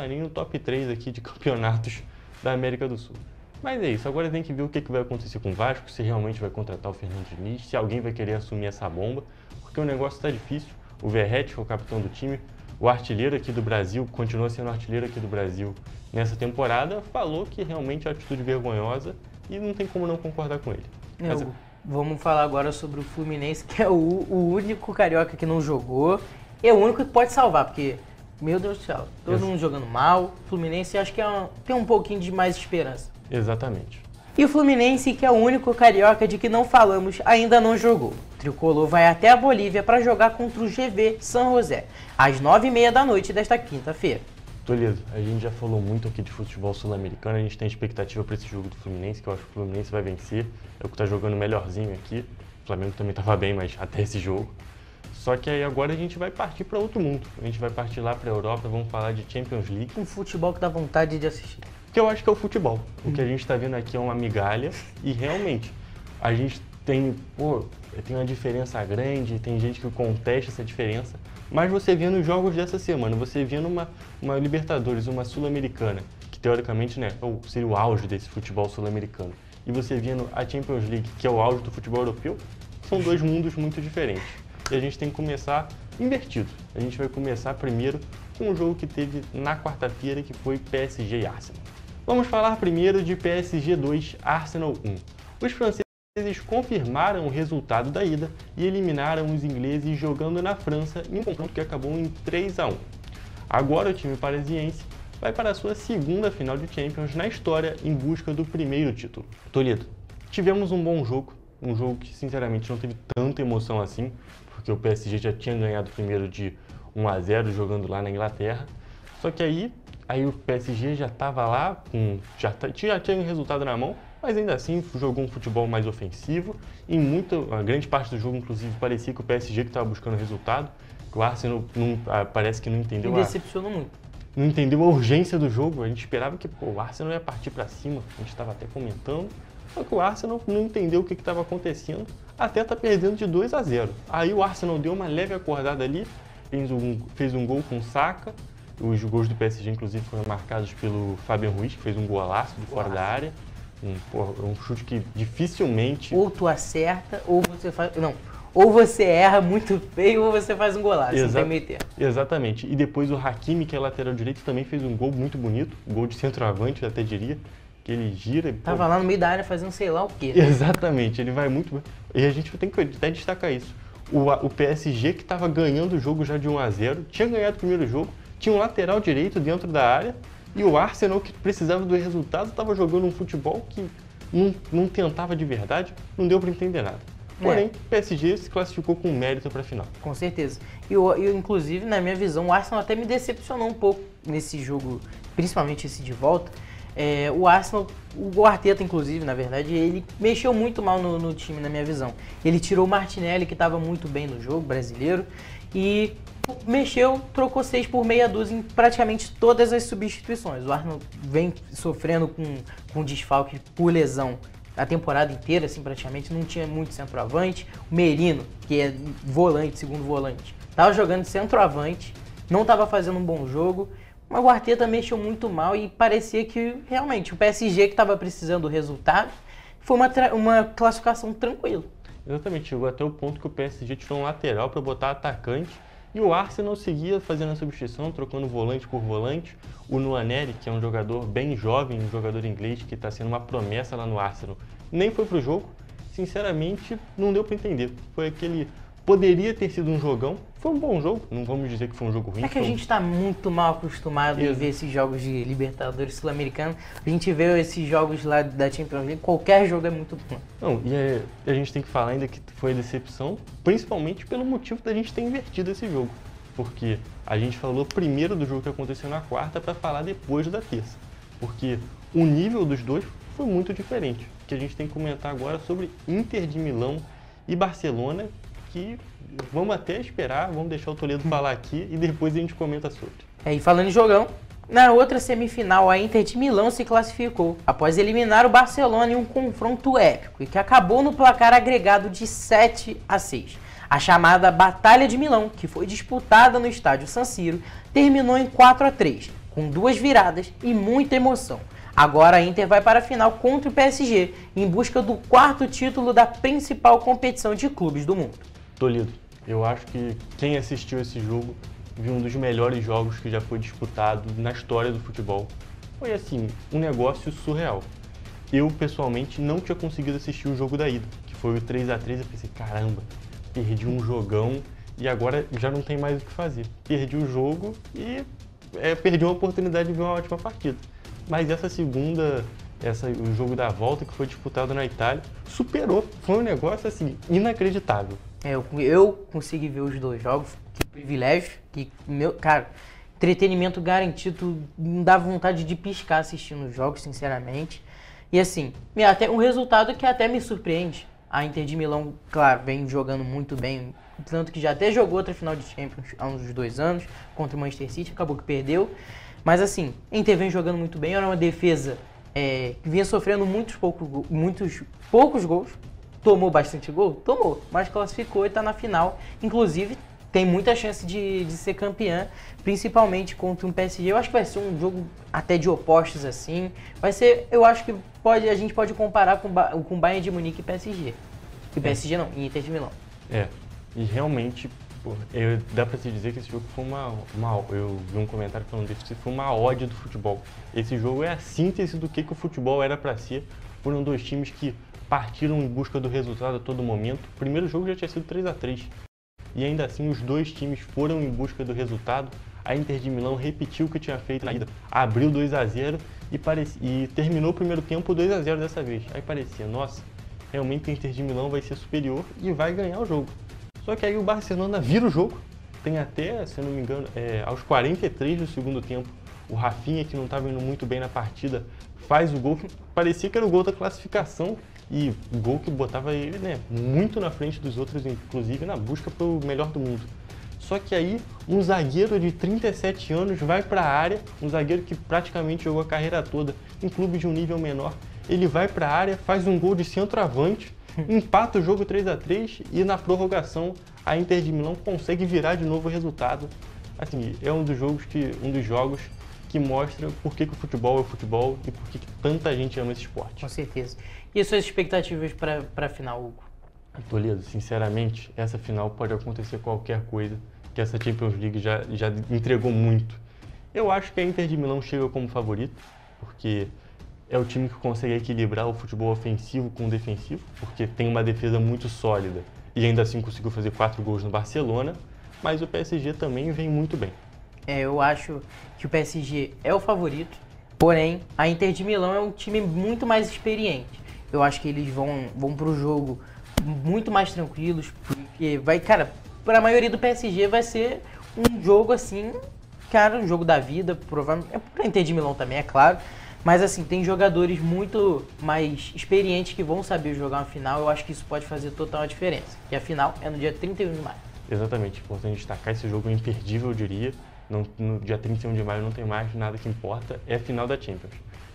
nem no top 3 aqui de campeonatos da América do Sul. Mas é isso, agora tem que ver o que vai acontecer com o Vasco, se realmente vai contratar o Fernando Diniz, se alguém vai querer assumir essa bomba, porque o negócio está difícil. O Verratti foi o capitão do time, o artilheiro aqui do Brasil, continua sendo artilheiro aqui do Brasil nessa temporada, falou que realmente é uma atitude vergonhosa e não tem como não concordar com ele. Vamos falar agora sobre o Fluminense, que é o único carioca que não jogou, é o único que pode salvar, porque, meu Deus do céu, todo mundo jogando mal, o Fluminense acho que tem um pouquinho de mais esperança. Exatamente. E o Fluminense, que é o único carioca de que não falamos, ainda não jogou. O tricolor vai até a Bolívia para jogar contra o GV San José, às 9h30 da noite desta quinta-feira. Toledo, a gente já falou muito aqui de futebol sul-americano, a gente tem expectativa para esse jogo do Fluminense, que eu acho que o Fluminense vai vencer, é o que está jogando melhorzinho aqui. O Flamengo também estava bem, mas até esse jogo. Só que aí agora a gente vai partir para outro mundo, a gente vai partir lá para a Europa, vamos falar de Champions League. Um futebol que dá vontade de assistir. Que eu acho que é o futebol. O que a gente está vendo aqui é uma migalha e realmente a gente tem uma diferença grande, tem gente que contesta essa diferença, mas você vendo os jogos dessa semana, você vendo uma Libertadores, uma Sul-Americana, que teoricamente, né, seria o auge desse futebol sul-americano, e você vendo a Champions League, que é o auge do futebol europeu, são dois mundos muito diferentes. E a gente tem que começar invertido. A gente vai começar primeiro com o jogo que teve na quarta-feira, que foi PSG e Arsenal. Vamos falar primeiro de PSG 2, Arsenal 1. Os franceses confirmaram o resultado da ida e eliminaram os ingleses jogando na França em um confronto que acabou em 3-1. Agora o time parisiense vai para a sua segunda final de Champions na história em busca do primeiro título. Toledo, tivemos um bom jogo, um jogo que sinceramente não teve tanta emoção assim, porque o PSG já tinha ganhado primeiro de 1-0 jogando lá na Inglaterra, só que aí o PSG já estava lá, já tinha um resultado na mão, mas ainda assim jogou um futebol mais ofensivo. A grande parte do jogo, inclusive, parecia que o PSG que estava buscando o resultado, que o Arsenal parece que não entendeu. Me decepcionou muito. Não entendeu a urgência do jogo. A gente esperava que o Arsenal ia partir para cima, a gente estava até comentando, só que o Arsenal não entendeu o que estava acontecendo, até tá perdendo de 2-0. Aí o Arsenal deu uma leve acordada ali, fez um gol com o Saka. Os gols do PSG, inclusive, foram marcados pelo Fabian Ruiz, que fez um golaço de fora da área. Um chute que dificilmente... Ou tu acerta, ou você faz... Não, ou você erra muito feio, ou você faz um golaço. Não tem meio termo. Exatamente. E depois o Hakimi, que é lateral direito, também fez um gol muito bonito. Gol de centroavante, eu até diria. Que ele gira... Tava lá no meio da área fazendo sei lá o quê. Exatamente. Ele vai muito bem. E a gente tem que até destacar isso. O PSG, que estava ganhando o jogo já de 1-0, tinha ganhado o primeiro jogo, tinha um lateral direito dentro da área, e o Arsenal, que precisava do resultado, estava jogando um futebol que não tentava de verdade, não deu para entender nada. Porém, o PSG se classificou com mérito para a final. Com certeza. E inclusive, na minha visão, o Arsenal até me decepcionou um pouco nesse jogo, principalmente esse de volta, O Arsenal, o Arteta, inclusive, na verdade, ele mexeu muito mal no time, na minha visão. Ele tirou o Martinelli, que estava muito bem no jogo brasileiro, e trocou 6 por meia dúzia em praticamente todas as substituições. O Arsenal vem sofrendo com desfalque por lesão a temporada inteira, assim, praticamente, não tinha muito centroavante. O Merino, que é volante, segundo volante, estava jogando centroavante, não estava fazendo um bom jogo, mas o Arteta mexeu muito mal e parecia que, realmente, o PSG que estava precisando do resultado, foi uma classificação tranquila. Exatamente, chegou até o ponto que o PSG tirou um lateral para botar atacante, e o Arsenal seguia fazendo a substituição, trocando volante por volante. O Nwaneri, que é um jogador bem jovem, um jogador inglês que está sendo uma promessa lá no Arsenal, nem foi pro jogo. Sinceramente, não deu para entender. Foi aquele... Poderia ter sido um jogão, foi um bom jogo, não vamos dizer que foi um jogo ruim. É que a gente está muito mal acostumado em ver esses jogos de Libertadores Sul-Americano. A gente vê esses jogos lá da Champions League, qualquer jogo é muito bom. Não, e a gente tem que falar ainda que foi decepção, principalmente pelo motivo da gente ter invertido esse jogo. Porque a gente falou primeiro do jogo que aconteceu na quarta para falar depois da terça. Porque o nível dos dois foi muito diferente. O que a gente tem que comentar agora sobre Inter de Milão e Barcelona, que vamos até esperar, vamos deixar o Toledo falar aqui e depois a gente comenta sobre. E falando em jogão, na outra semifinal a Inter de Milão se classificou após eliminar o Barcelona em um confronto épico e que acabou no placar agregado de 7-6. A chamada Batalha de Milão, que foi disputada no estádio San Siro, terminou em 4-3, com 2 viradas e muita emoção. Agora a Inter vai para a final contra o PSG, em busca do 4º título da principal competição de clubes do mundo. Toledo, eu acho que quem assistiu esse jogo viu um dos melhores jogos que já foi disputado na história do futebol. Foi assim, um negócio surreal. Eu, pessoalmente, não tinha conseguido assistir o jogo da ida, que foi o 3-3, eu pensei, caramba, perdi um jogão e agora já não tem mais o que fazer. Perdi o jogo e perdi uma oportunidade de ver uma ótima partida. Mas essa segunda, o jogo da volta que foi disputado na Itália, superou. Foi um negócio assim, inacreditável. Eu consegui ver os 2 jogos, que privilégio, entretenimento garantido, não dá vontade de piscar assistindo os jogos, sinceramente. E assim, até um resultado que até me surpreende. A Inter de Milão, claro, vem jogando muito bem, tanto que já até jogou outra final de Champions há uns 2 anos, contra o Manchester City, acabou que perdeu. Mas assim, a Inter vem jogando muito bem, era uma defesa que vinha sofrendo muitos poucos gols. Tomou bastante gol? Tomou, mas classificou e está na final. Inclusive, tem muita chance de ser campeã, principalmente contra um PSG. Eu acho que vai ser um jogo até de opostos, assim. Vai ser, eu acho que a gente pode comparar com Bayern de Munique e PSG. E PSG não, e Inter de Milão. E realmente, dá pra se dizer que esse jogo foi eu vi um comentário falando disso, que foi uma ode do futebol. Esse jogo é a síntese do que o futebol era pra ser. Foram 2 times que partiram em busca do resultado a todo momento. O primeiro jogo já tinha sido 3-3. E ainda assim os 2 times foram em busca do resultado. A Inter de Milão repetiu o que tinha feito na ida. Abriu 2-0 e terminou o primeiro tempo 2-0 dessa vez. Aí parecia, nossa, realmente a Inter de Milão vai ser superior e vai ganhar o jogo. Só que aí o Barcelona vira o jogo. Tem até, se eu não me engano, aos 43 do segundo tempo, o Rafinha, que não estava indo muito bem na partida, faz o gol que parecia que era o gol da classificação. E o gol que botava ele, muito na frente dos outros, inclusive na busca pelo melhor do mundo. Só que aí, um zagueiro de 37 anos vai para a área, um zagueiro que praticamente jogou a carreira toda em clube de um nível menor. Ele vai para a área, faz um gol de centroavante, empata o jogo 3-3 e na prorrogação a Inter de Milão consegue virar de novo o resultado. Assim, é um dos jogos que mostra por que o futebol é o futebol e por que tanta gente ama esse esporte. Com certeza. E as suas expectativas para a final, Hugo? Toledo, sinceramente, essa final pode acontecer qualquer coisa, que essa Champions League já entregou muito. Eu acho que a Inter de Milão chega como favorito, porque é o time que consegue equilibrar o futebol ofensivo com o defensivo, porque tem uma defesa muito sólida e ainda assim conseguiu fazer 4 gols no Barcelona, mas o PSG também vem muito bem. Eu acho que o PSG é o favorito, porém a Inter de Milão é um time muito mais experiente. Eu acho que eles vão pro jogo muito mais tranquilos, porque para a maioria do PSG vai ser um jogo assim, um jogo da vida, provavelmente, para Inter de Milão também, é claro, Mas assim, tem jogadores muito mais experientes que vão saber jogar uma final. Eu acho que isso pode fazer total diferença. E a final é no dia 31 de maio. Exatamente, importante destacar, esse jogo é imperdível, eu diria. No dia 31 de maio não tem mais nada que importa, é a final da Champions.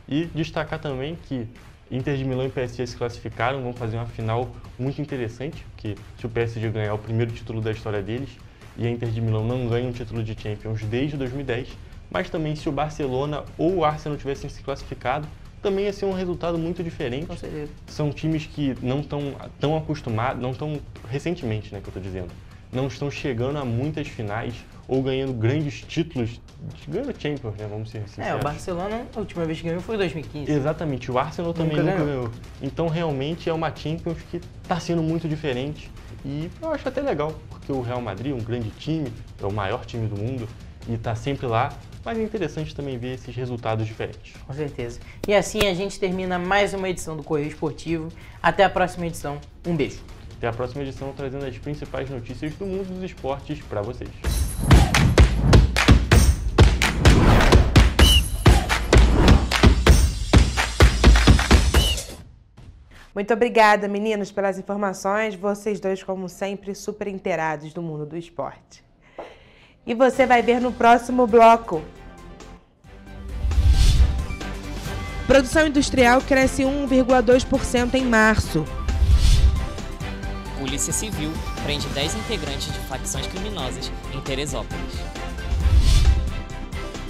E destacar também que Inter de Milão e PSG se classificaram, vão fazer uma final muito interessante, porque se o PSG ganhar o primeiro título da história deles, e a Inter de Milão não ganha um título de Champions desde 2010, mas também se o Barcelona ou o Arsenal tivessem se classificado, também ia ser um resultado muito diferente. Com certeza. São times que não estão tão acostumados, não estão recentemente, né, que eu estou dizendo, não estão chegando a muitas finais ou ganhando grandes títulos, ganhando Champions, né, vamos ser sinceros. O Barcelona, a última vez que ganhou foi em 2015. Exatamente, o Arsenal também nunca ganhou. Então realmente é uma Champions que está sendo muito diferente e eu acho até legal, porque o Real Madrid, um grande time, é o maior time do mundo e está sempre lá, mas é interessante também ver esses resultados diferentes. Com certeza. E assim a gente termina mais uma edição do Correio Esportivo. Até a próxima edição. Um beijo. Até a próxima edição, trazendo as principais notícias do mundo dos esportes para vocês. Muito obrigada, meninos, pelas informações. Vocês dois, como sempre, super inteirados do mundo do esporte. E você vai ver no próximo bloco. Produção industrial cresce 1,2% em março. Polícia Civil prende 10 integrantes de facções criminosas em Teresópolis.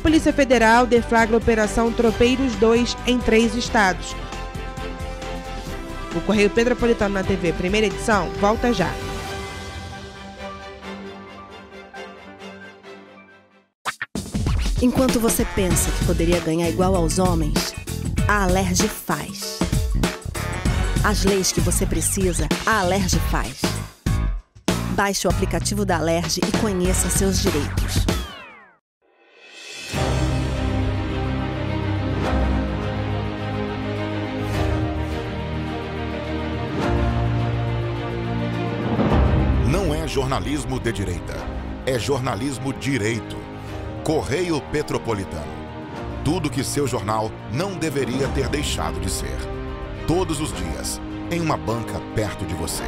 Polícia Federal deflagra a Operação Tropeiros 2 em 3 estados. O Correio Petropolitano na TV, primeira edição, volta já. Enquanto você pensa que poderia ganhar igual aos homens, a Alerj faz. As leis que você precisa, a Alerj faz. Baixe o aplicativo da Alerj e conheça seus direitos. Não é jornalismo de direita, é jornalismo direito. Correio Petropolitano. Tudo que seu jornal não deveria ter deixado de ser. Todos os dias, em uma banca perto de você.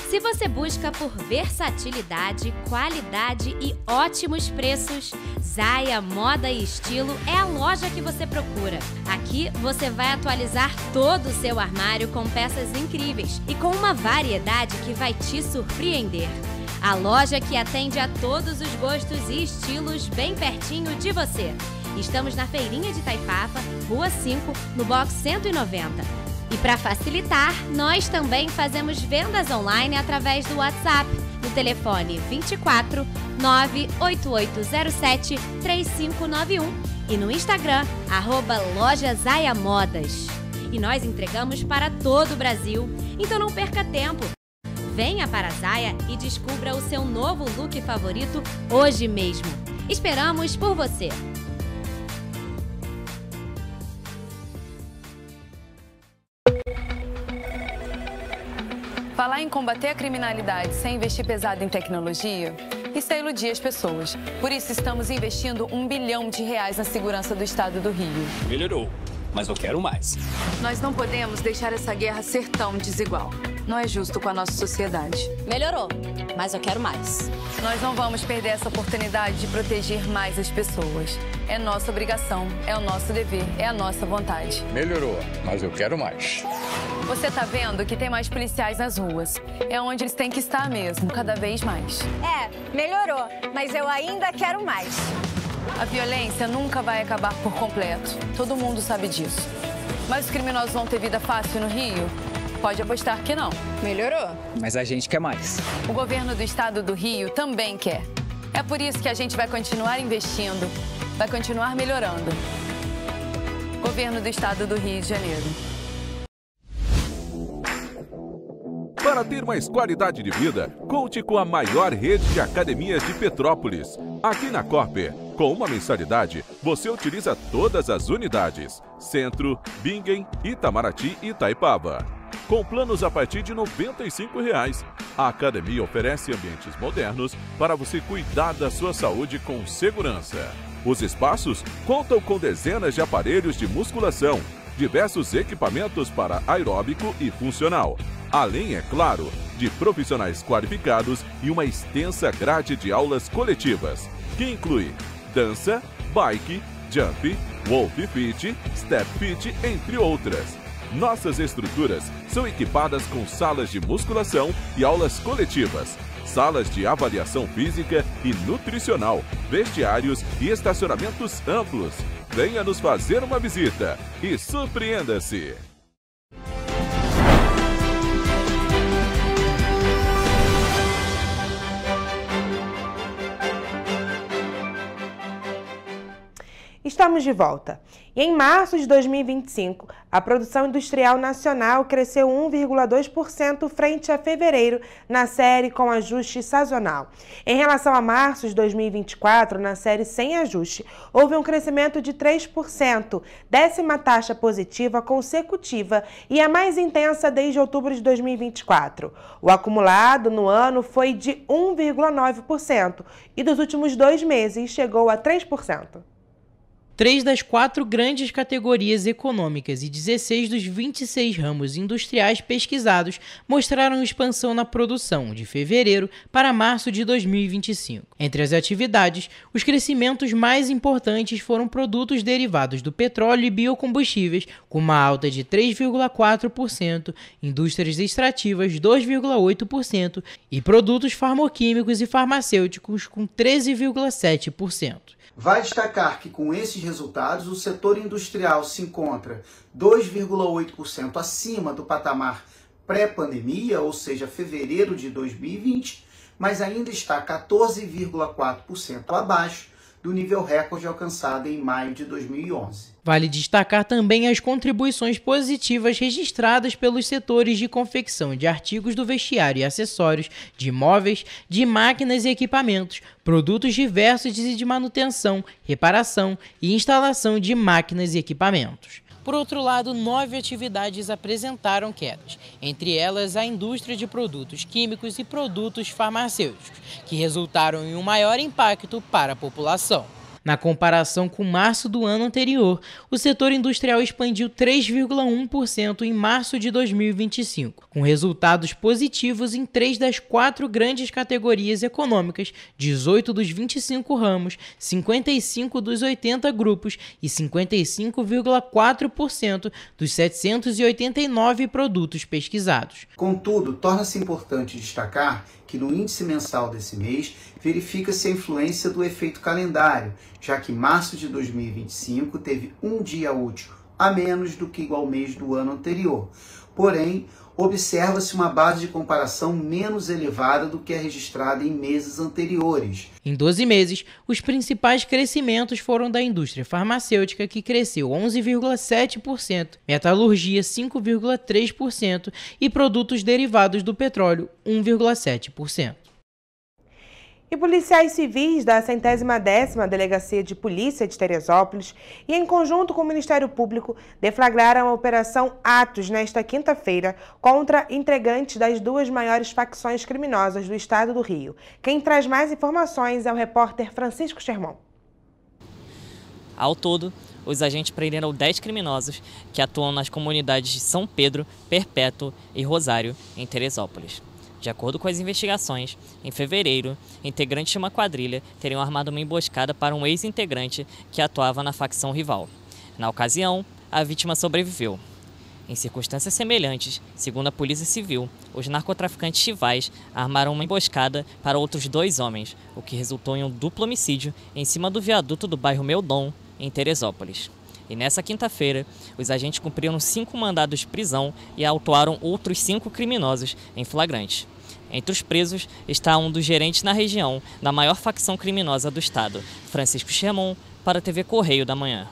Se você busca por versatilidade, qualidade e ótimos preços, Zaya Moda e Estilo é a loja que você procura. Aqui você vai atualizar todo o seu armário com peças incríveis e com uma variedade que vai te surpreender. A loja que atende a todos os gostos e estilos bem pertinho de você. Estamos na Feirinha de Itaipava, Rua 5, no box 190. E para facilitar, nós também fazemos vendas online através do WhatsApp, no telefone 24 98807 3591 e no Instagram, @lojazayamodas. E nós entregamos para todo o Brasil, então não perca tempo. Venha para a Zaya e descubra o seu novo look favorito hoje mesmo. Esperamos por você! Falar em combater a criminalidade sem investir pesado em tecnologia, isso é iludir as pessoas. Por isso estamos investindo R$1 bilhão na segurança do estado do Rio. Melhorou, mas eu quero mais. Nós não podemos deixar essa guerra ser tão desigual. Não é justo com a nossa sociedade. Melhorou, mas eu quero mais. Nós não vamos perder essa oportunidade de proteger mais as pessoas. É nossa obrigação, é o nosso dever, é a nossa vontade. Melhorou, mas eu quero mais. Você tá vendo que tem mais policiais nas ruas. É onde eles têm que estar mesmo, cada vez mais. Melhorou, mas eu ainda quero mais. A violência nunca vai acabar por completo. Todo mundo sabe disso. Mas os criminosos vão ter vida fácil no Rio? Pode apostar que não. Melhorou. Mas a gente quer mais. O governo do estado do Rio também quer. É por isso que a gente vai continuar investindo, vai continuar melhorando. Governo do estado do Rio de Janeiro. Para ter mais qualidade de vida, conte com a maior rede de academias de Petrópolis. Aqui na Corper, com uma mensalidade, você utiliza todas as unidades: Centro, Bingen, Itamaraty e Itaipava. com planos a partir de R$ 95,00. A academia oferece ambientes modernos para você cuidar da sua saúde com segurança. Os espaços contam com dezenas de aparelhos de musculação, diversos equipamentos para aeróbico e funcional, além, é claro, de profissionais qualificados e uma extensa grade de aulas coletivas, que inclui dança, bike, jump, wolf fit, step fit, entre outras. Nossas estruturas são equipadas com salas de musculação e aulas coletivas, salas de avaliação física e nutricional, vestiários e estacionamentos amplos. Venha nos fazer uma visita e surpreenda-se! Estamos de volta. E em março de 2025, a produção industrial nacional cresceu 1,2% frente a fevereiro na série com ajuste sazonal. Em relação a março de 2024, na série sem ajuste, houve um crescimento de 3%, 10ª taxa positiva consecutiva e a mais intensa desde outubro de 2024. O acumulado no ano foi de 1,9% e dos últimos 2 meses chegou a 3%. 3 das 4 grandes categorias econômicas e 16 dos 26 ramos industriais pesquisados mostraram expansão na produção de fevereiro para março de 2025. Entre as atividades, os crescimentos mais importantes foram produtos derivados do petróleo e biocombustíveis, com uma alta de 3,4%, indústrias extrativas 2,8% e produtos farmacêuticos e farmacêuticos com 13,7%. Vai destacar que com esses resultados o setor industrial se encontra 2,8% acima do patamar pré-pandemia, ou seja, fevereiro de 2020, mas ainda está 14,4% abaixo do nível recorde alcançado em maio de 2011. Vale destacar também as contribuições positivas registradas pelos setores de confecção de artigos do vestiário e acessórios, de móveis, de máquinas e equipamentos, produtos diversos e de manutenção, reparação e instalação de máquinas e equipamentos. Por outro lado, 9 atividades apresentaram quedas, entre elas a indústria de produtos químicos e produtos farmacêuticos, que resultaram em um maior impacto para a população. Na comparação com março do ano anterior, o setor industrial expandiu 3,1% em março de 2025, com resultados positivos em 3 das 4 grandes categorias econômicas, 18 dos 25 ramos, 55 dos 80 grupos e 55,4% dos 789 produtos pesquisados. Contudo, torna-se importante destacar que no índice mensal desse mês verifica-se a influência do efeito calendário, já que março de 2025 teve um dia útil a menos do que igual mês do ano anterior. Porém, observa-se uma base de comparação menos elevada do que a registrada em meses anteriores. Em 12 meses, os principais crescimentos foram da indústria farmacêutica, que cresceu 11,7%, metalurgia 5,3% e produtos derivados do petróleo 1,7%. E policiais civis da 110ª Delegacia de Polícia de Teresópolis e em conjunto com o Ministério Público deflagraram a Operação Atos nesta quinta-feira contra integrantes das 2 maiores facções criminosas do estado do Rio. Quem traz mais informações é o repórter Francisco Sherman. Ao todo, os agentes prenderam 10 criminosos que atuam nas comunidades de São Pedro, Perpétuo e Rosário, em Teresópolis. De acordo com as investigações, em fevereiro, integrantes de uma quadrilha teriam armado uma emboscada para um ex-integrante que atuava na facção rival. Na ocasião, a vítima sobreviveu. Em circunstâncias semelhantes, segundo a Polícia Civil, os narcotraficantes rivais armaram uma emboscada para outros 2 homens, o que resultou em um duplo homicídio em cima do viaduto do bairro Meudon, em Teresópolis. E nessa quinta-feira, os agentes cumpriram 5 mandados de prisão e autuaram outros 5 criminosos em flagrante. Entre os presos está um dos gerentes na região da maior facção criminosa do estado, Francisco Sherman, para a TV Correio da Manhã.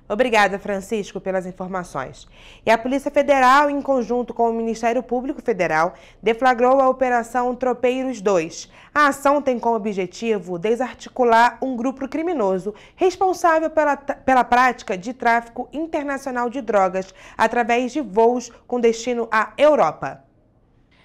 Obrigada, Francisco, pelas informações. E a Polícia Federal, em conjunto com o Ministério Público Federal, deflagrou a Operação Tropeiros 2. A ação tem como objetivo desarticular um grupo criminoso responsável pela prática de tráfico internacional de drogas através de voos com destino à Europa.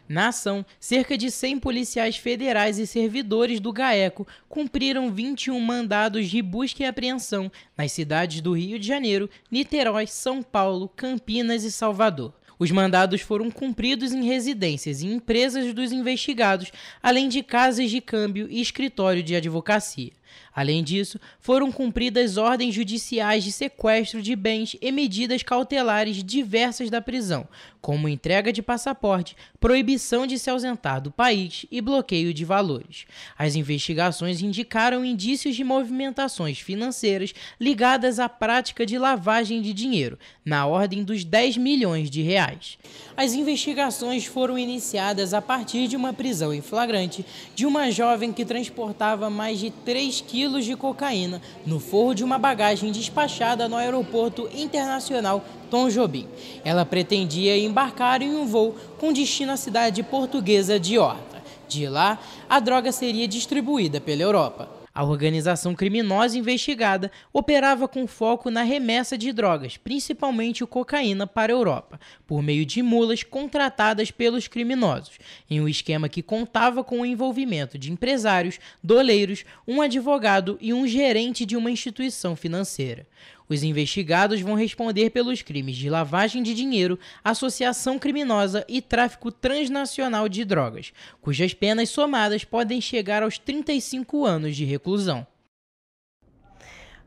Na ação, cerca de 100 policiais federais e servidores do GAECO cumpriram 21 mandados de busca e apreensão nas cidades do Rio de Janeiro, Niterói, São Paulo, Campinas e Salvador. Os mandados foram cumpridos em residências e empresas dos investigados, além de casas de câmbio e escritório de advocacia. Além disso, foram cumpridas ordens judiciais de sequestro de bens e medidas cautelares diversas da prisão, como entrega de passaporte, proibição de se ausentar do país e bloqueio de valores. As investigações indicaram indícios de movimentações financeiras ligadas à prática de lavagem de dinheiro, na ordem dos 10 milhões de reais. As investigações foram iniciadas a partir de uma prisão em flagrante de uma jovem que transportava mais de 3 quilos de cocaína no forro de uma bagagem despachada no Aeroporto Internacional Tom Jobim. Ela pretendia embarcar em um voo com destino à cidade portuguesa de Horta. De lá, a droga seria distribuída pela Europa. A organização criminosa investigada operava com foco na remessa de drogas, principalmente o cocaína, para a Europa, por meio de mulas contratadas pelos criminosos, em um esquema que contava com o envolvimento de empresários, doleiros, um advogado e um gerente de uma instituição financeira. Os investigados vão responder pelos crimes de lavagem de dinheiro, associação criminosa e tráfico transnacional de drogas, cujas penas somadas podem chegar aos 35 anos de reclusão.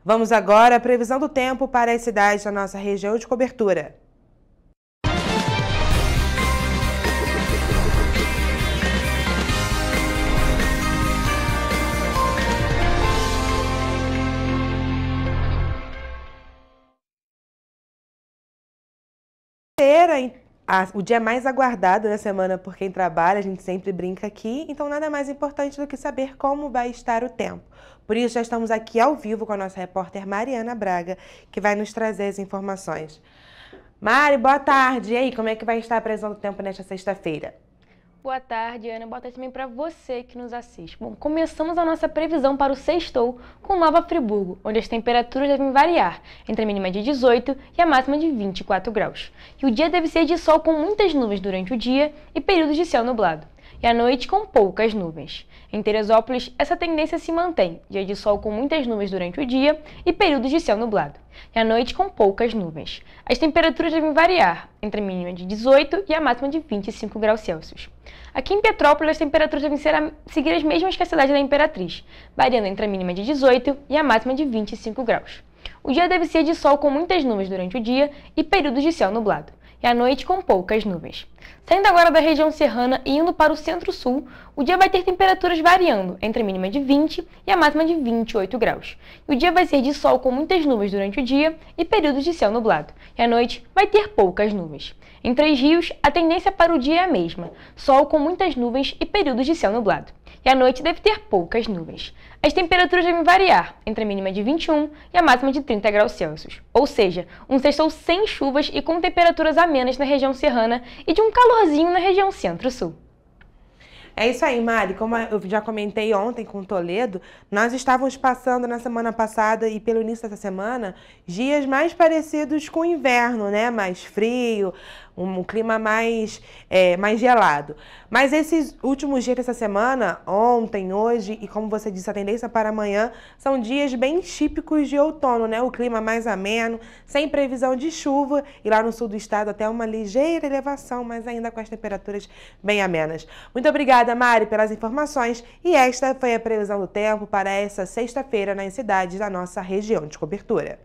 Vamos agora à previsão do tempo para as cidades da nossa região de cobertura. O dia mais aguardado na semana por quem trabalha, a gente sempre brinca aqui, então nada mais importante do que saber como vai estar o tempo. Por isso já estamos aqui ao vivo com a nossa repórter Mariana Braga, que vai nos trazer as informações. Mari, boa tarde. E aí, como é que vai estar a previsão do tempo nesta sexta-feira? Boa tarde, Ana. Boa tarde também para você que nos assiste. Bom, começamos a nossa previsão para o sextou com Nova Friburgo, onde as temperaturas devem variar entre a mínima de 18 e a máxima de 24 graus. E o dia deve ser de sol com muitas nuvens durante o dia e períodos de céu nublado. E à noite com poucas nuvens. Em Teresópolis, essa tendência se mantém, dia de sol com muitas nuvens durante o dia e períodos de céu nublado. E à noite com poucas nuvens. As temperaturas devem variar entre a mínima de 18 e a máxima de 25 graus Celsius. Aqui em Petrópolis, as temperaturas devem seguir as mesmas que a cidade da Imperatriz, variando entre a mínima de 18 e a máxima de 25 graus. O dia deve ser de sol com muitas nuvens durante o dia e períodos de céu nublado. E à noite com poucas nuvens. Saindo agora da região serrana e indo para o centro-sul, o dia vai ter temperaturas variando entre a mínima de 20 e a máxima de 28 graus. E o dia vai ser de sol com muitas nuvens durante o dia e períodos de céu nublado. E à noite vai ter poucas nuvens. Em Três Rios, a tendência para o dia é a mesma, sol com muitas nuvens e períodos de céu nublado. E à noite deve ter poucas nuvens. As temperaturas devem variar entre a mínima de 21 e a máxima de 30 graus Celsius. Ou seja, um sextou sem chuvas e com temperaturas amenas na região serrana e de um calorzinho na região centro-sul. É isso aí, Mari. Como eu já comentei ontem com o Toledo, nós estávamos passando na semana passada e pelo início dessa semana dias mais parecidos com o inverno, né? Mais frio, um clima mais gelado. Mas esses últimos dias dessa semana, ontem, hoje e como você disse, a tendência para amanhã, são dias bem típicos de outono, né? O clima mais ameno, sem previsão de chuva e lá no sul do estado até uma ligeira elevação, mas ainda com as temperaturas bem amenas. Muito obrigada, Mari, pelas informações e esta foi a previsão do tempo para essa sexta-feira nas cidades da nossa região de cobertura.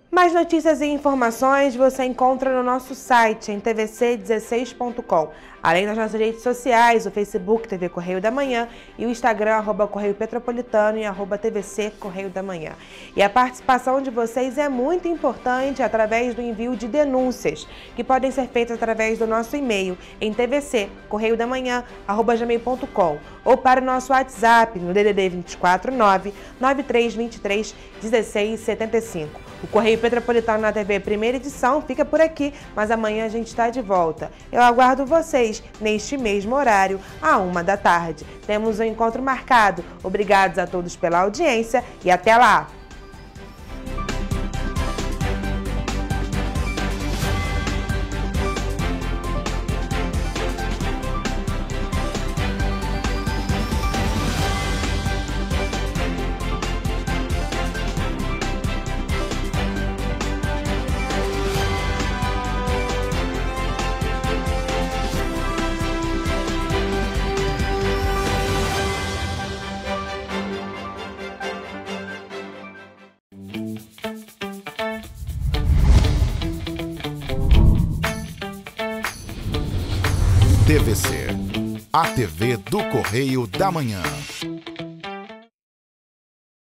Mais notícias e informações você encontra no nosso site em tvc16.com. além das nossas redes sociais, o Facebook TV Correio da Manhã e o Instagram @Correio Petropolitano e @TVC Correio da Manhã. E a participação de vocês é muito importante através do envio de denúncias, que podem ser feitas através do nosso e-mail em tvccorreiodamanhã@gmail.com ou para o nosso WhatsApp no DDD 249 9323 1675. O Correio Petropolitano na TV primeira edição fica por aqui, mas amanhã a gente está de volta. Eu aguardo vocês neste mesmo horário, à 1 da tarde. Temos um encontro marcado. Obrigados a todos pela audiência e até lá! TVC, a TV do Correio da Manhã.